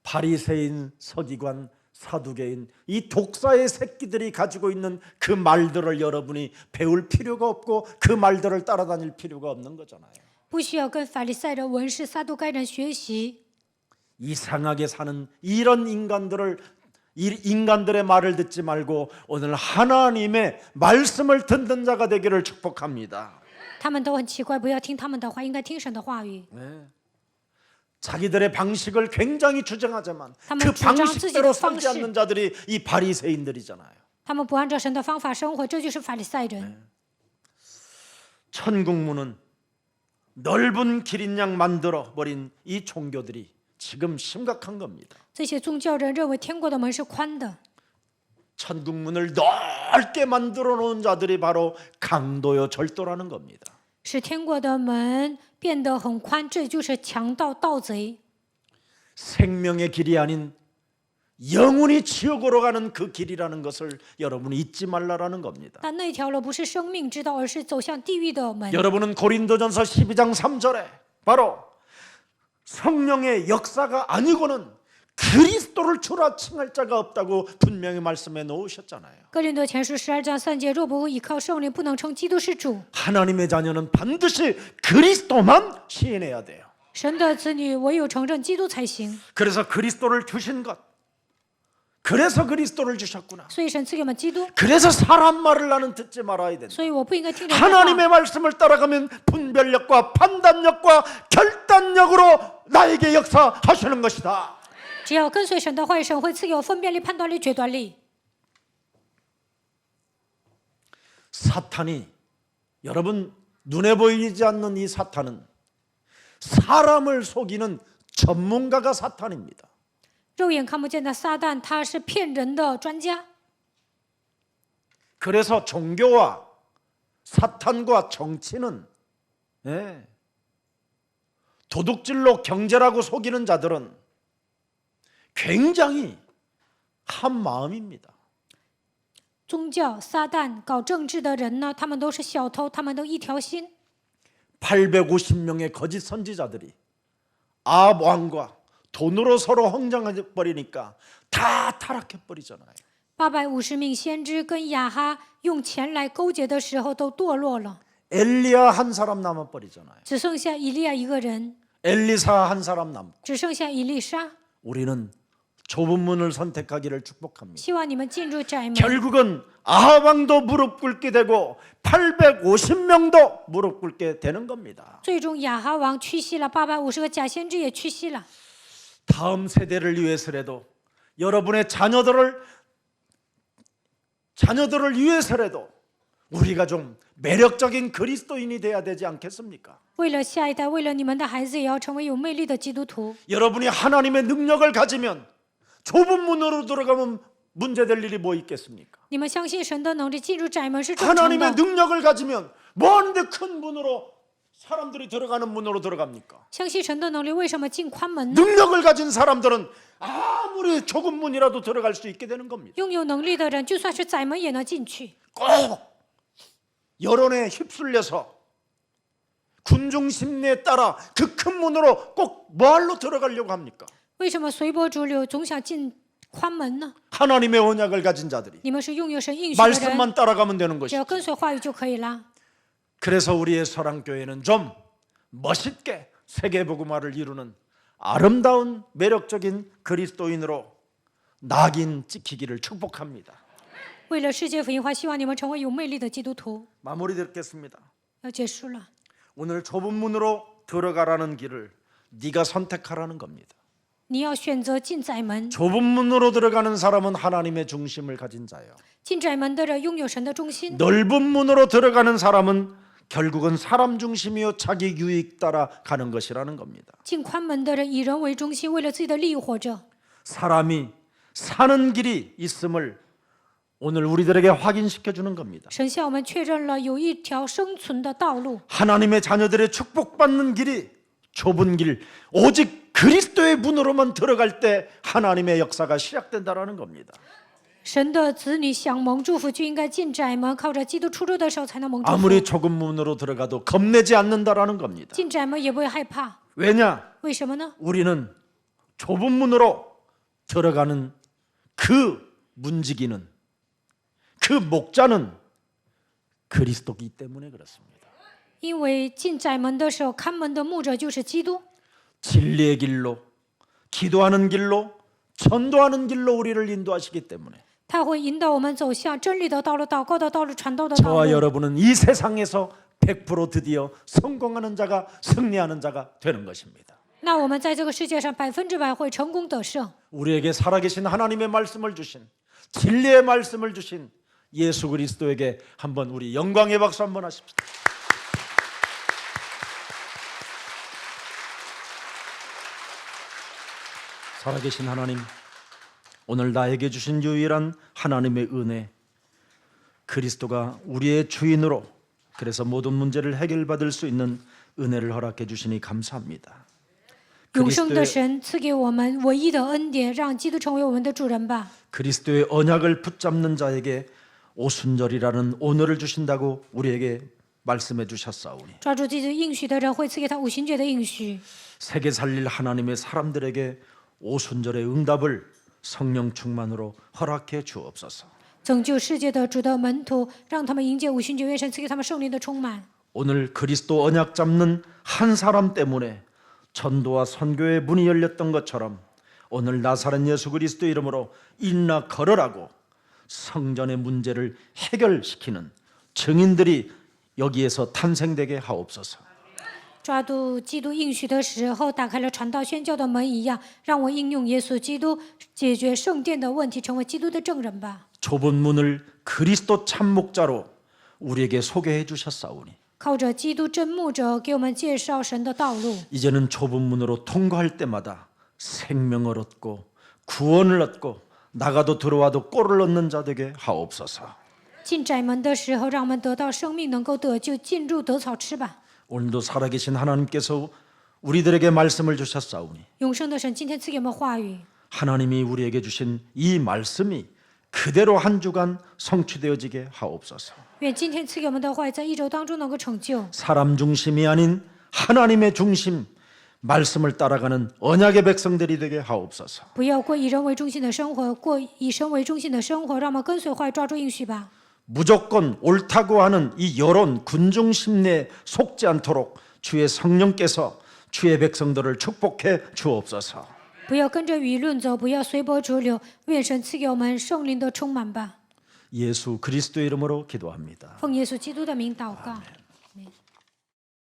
바리새인, 서기관, 사두개인 이 독사의 새끼들이 가지고 있는 그 말들을 여러분이 배울 필요가 없고 그 말들을 따라다닐 필요가 없는 거잖아요. 不需要跟法利赛人、文士、撒都该人学习。 이상하게 사는 이런 인간들의 말을 듣지 말고 오늘 하나님의 말씀을 듣는 자가 되기를 축복합니다. 他们都很奇怪，不要听他们的话，应该听神的话语。 자기들의 방식을 굉장히 주장하지만 그 他们主张自己的 방식대로 方 살지 式， 않는 자들이 이 바리새인들이잖아요. 他们不按照神的方法生活，这就是法利赛人。 천국문은 넓은 길인 양 만들어 버린 이 종교들이 지금 심각한 겁니다. 这些宗教人认为天国的门是宽的， 천국문을 넓게 만들어 놓은 자들이 바로 강도요 절도라는 겁니다. 使天国的门变得很宽，这就是强盗、盗贼。 생명의 길이 아닌 영원히 지옥으로 가는 그 길이라는 것을 여러분이 잊지 말라라는 겁니다. 但那条路不是生命之道，而是走向地狱的门。 여러분은 고린도전서 12장 3절에 바로 성령의 역사가 아니고는 그리스도를 주라 칭할 자가 없다고 분명히 말씀해 놓으셨잖아요. 哥林多前书12章3节，若不依靠圣灵，不能称基督是主。 하나님의 자녀는 반드시 그리스도만 시인해야 돼요. 神的子女唯有承认基督才行。 그래서 그리스도를 주신 것, 그래서 그리스도를 주셨구나. 所以神赐给我们基督， 그래서 사람 말을 나는 듣지 말아야 된다. 所以我不应该听人的话。 하나님의 말씀을 따라가면 분별력과 판단력과 결단력으로 나에게 역사하시는 것이다. 只要跟随神的话语，神会赐给我分辨力、判断力、决断力。 사탄이 여러분 눈에 보이지 않는 이 사탄은 사람을 속이는 전문가가 사탄입니다. 肉眼看不见的撒旦，他是骗人的专家。 그래서 종교와 사탄과 정치는 도둑질로 경제라고 속이는 자들은 굉장히 한 마음입니다. 宗教、撒旦、搞政治的人呢，他们都是小偷，他们都一条心。 850명의 거짓 선지자들이 아합 왕과 돈으로 서로 흥정해 버리니까 다 타락해 버리잖아요. 850名先知跟亚哈用钱来勾结的时候都堕落了， 엘리야 한 사람 남아 버리잖아요. 只剩下以利亚一个人， 엘리사 한 사람 남고 只剩下以利沙。 우리는 좁은 문을 선택하기를 축복합니다. 希望你们进入窄门。 결국은 아합 왕도 무릎 꿇게 되고 850명도 무릎 꿇게 되는 겁니다. 最终亚哈王屈膝了，850个假先知也屈膝了。 다음 세대를 위해서라도 여러분의 자녀들을 위해서라도 우리가 좀 매력적인 그리스도인이 돼야 되지 않겠습니까? 为了下一代，为了你们的孩子，也要成为有魅力的基督徒。 여러분이 하나님의 능력을 가지면 좁은 문으로 들어가면 문제될 일이 뭐 있겠습니까? 你们相信神的能力，进入窄门是正常 하나님의 的。 능력을 가지면 뭔데 큰 문으로 사람들이 들어가는 문으로 들어갑니까? 相信神的能力，为什么进宽门呢？ 능력을 가진 사람들은 아무리 좁은 문이라도 들어갈 수 있게 되는 겁니다. 拥有能力的人，就算是窄门也能进去。 꼭 여론에 휩쓸려서 군중 심리에 따라 그 큰 문으로 꼭 뭐하러 들어가려고 합니까? 为什么随波逐流，总想进宽门呢？ 하나님의 언약을 가진 자들이 你们是拥有神应许的人， 말씀만 따라가면 되는 只要 것이죠. 跟随话语就可以啦。 그래서 우리의 사랑교회는 좀 멋있게 세계복음화를 이루는 아름다운 매력적인 그리스도인으로 낙인 찍히기를 축복합니다. 为了世界福音化，希望你们成为有魅力的基督徒。 마무리 듣겠습니다. 要结束了， 오늘 좁은 문으로 들어가라는 길을 네가 선택하라는 겁니다. 你要选择进窄门。 좁은 문으로 들어가는 사람은 하나님의 중심을 가진 자예요. 进窄门的人拥有神的中心， 넓은 문으로 들어가는 사람은 결국은 사람 중심이요 자기 유익 따라 가는 것이라는 겁니다. 进宽门的人以人为中心，为了自己的利益活着。 사람이 사는 길이 있음을 오늘 우리들에게 확인시켜 주는 겁니다. 神向我们确认了有一条生存的道路， 하나님의 자녀들의 축복받는 길이 좁은 길, 오직 그리스도의 문으로만 들어갈 때 하나님의 역사가 시작된다라는 겁니다. 神的子女想蒙祝福，就应该进窄门，靠着基督出入的时候才能蒙祝福。 아무리 좁은 문으로 들어가도 겁내지 않는다라는 겁니다. 进窄门也不会害怕， 왜냐? 为什么呢？ 우리는 좁은 문으로 들어가는 그 문지기는 그 목자는 그리스도이기 때문에 그렇습니다. 因为进窄门的时候，看门的牧者就是基督。 진리의 길로, 기도하는 길로, 전도하는 길로 우리를 인도하시기 때문에 他会引导我们走向真理的道路、祷告的道路、传道的道 저와 路。 여러분은 이 세상에서 100% 드디어 성공하는 자가 승리하는 자가 되는 것입니다. 那我们在这个世界上100%会成功得胜。 우리에게 살아계신 하나님의 말씀을 주신 진리의 말씀을 주신 예수 그리스도에게 한번 우리 영광의 박수 한번 하십시다. 살아계신 하나님, 오늘 나에게 주신 유일한 하나님의 은혜, 그리스도가 우리의 주인으로 그래서 모든 문제를 해결받을 수 있는 은혜를 허락해 주시니 감사합니다. 永生的神赐给我们唯一的恩典，让基督成为我们的主人吧。 그리스도의 언약을 붙잡는 자에게 오순절이라는 오늘을 주신다고 우리에게 말씀해 주셨사오니 抓住基督应许的人会赐给他五旬节的应许。 세계 살릴 하나님의 사람들에게 오순절의 응답을 성령 충만으로 허락해 주옵소서. 拯救世界的主的门徒，让他们迎接五旬节，愿神赐给他们圣灵的充满。 오늘 그리스도 언약 잡는 한 사람 때문에 전도와 선교의 문이 열렸던 것처럼 오늘 나사렛 예수 그리스도 이름으로 일어나 걸으라고 성전의 문제를 해결시키는 증인들이 여기에서 탄생되게 하옵소서. 抓住基督应许的时候，打开了传道宣教的门一样，让我应用耶稣基督解决圣殿的问题，成为基督的证人吧。 좁은 문을 그리스도 참목자로 우리에게 소개해 주셨사오니 靠着基督真牧者给我们介绍神的道路， 이제는 좁은 문으로 통과할 때마다 생명을 얻고 구원을 얻고 나가도 들어와도 꼴을 얻는 자 되게 하옵소서. 进窄门的时候，让我们得到生命，能够得救，进入得草吃吧。 오늘도 살아계신 하나님께서 우리들에게 말씀을 주셨사오니 永生的神今天赐给我们话语， 하나님이 우리에게 주신 이 말씀이 그대로 한 주간 성취되어지게 하옵소서. 愿今天赐给我们的话，在一周当中能够成就。 사람 중심이 아닌 하나님의 중심, 말씀을 따라가는 언약의 백성들이 되게 하옵소서. 不要过以人为中心的生活，过以神为中心的生活，让我们跟随话语，抓住应许吧。 무조건 옳다고 하는 이 여론 군중 심리에 속지 않도록 주의 성령께서 주의 백성들을 축복해 주옵소서. 不要跟着舆论走，不要随波逐流，愿神赐给我们圣灵的充满吧。 예수 그리스도의 이름으로 기도합니다. 奉耶稣基督的名祷告。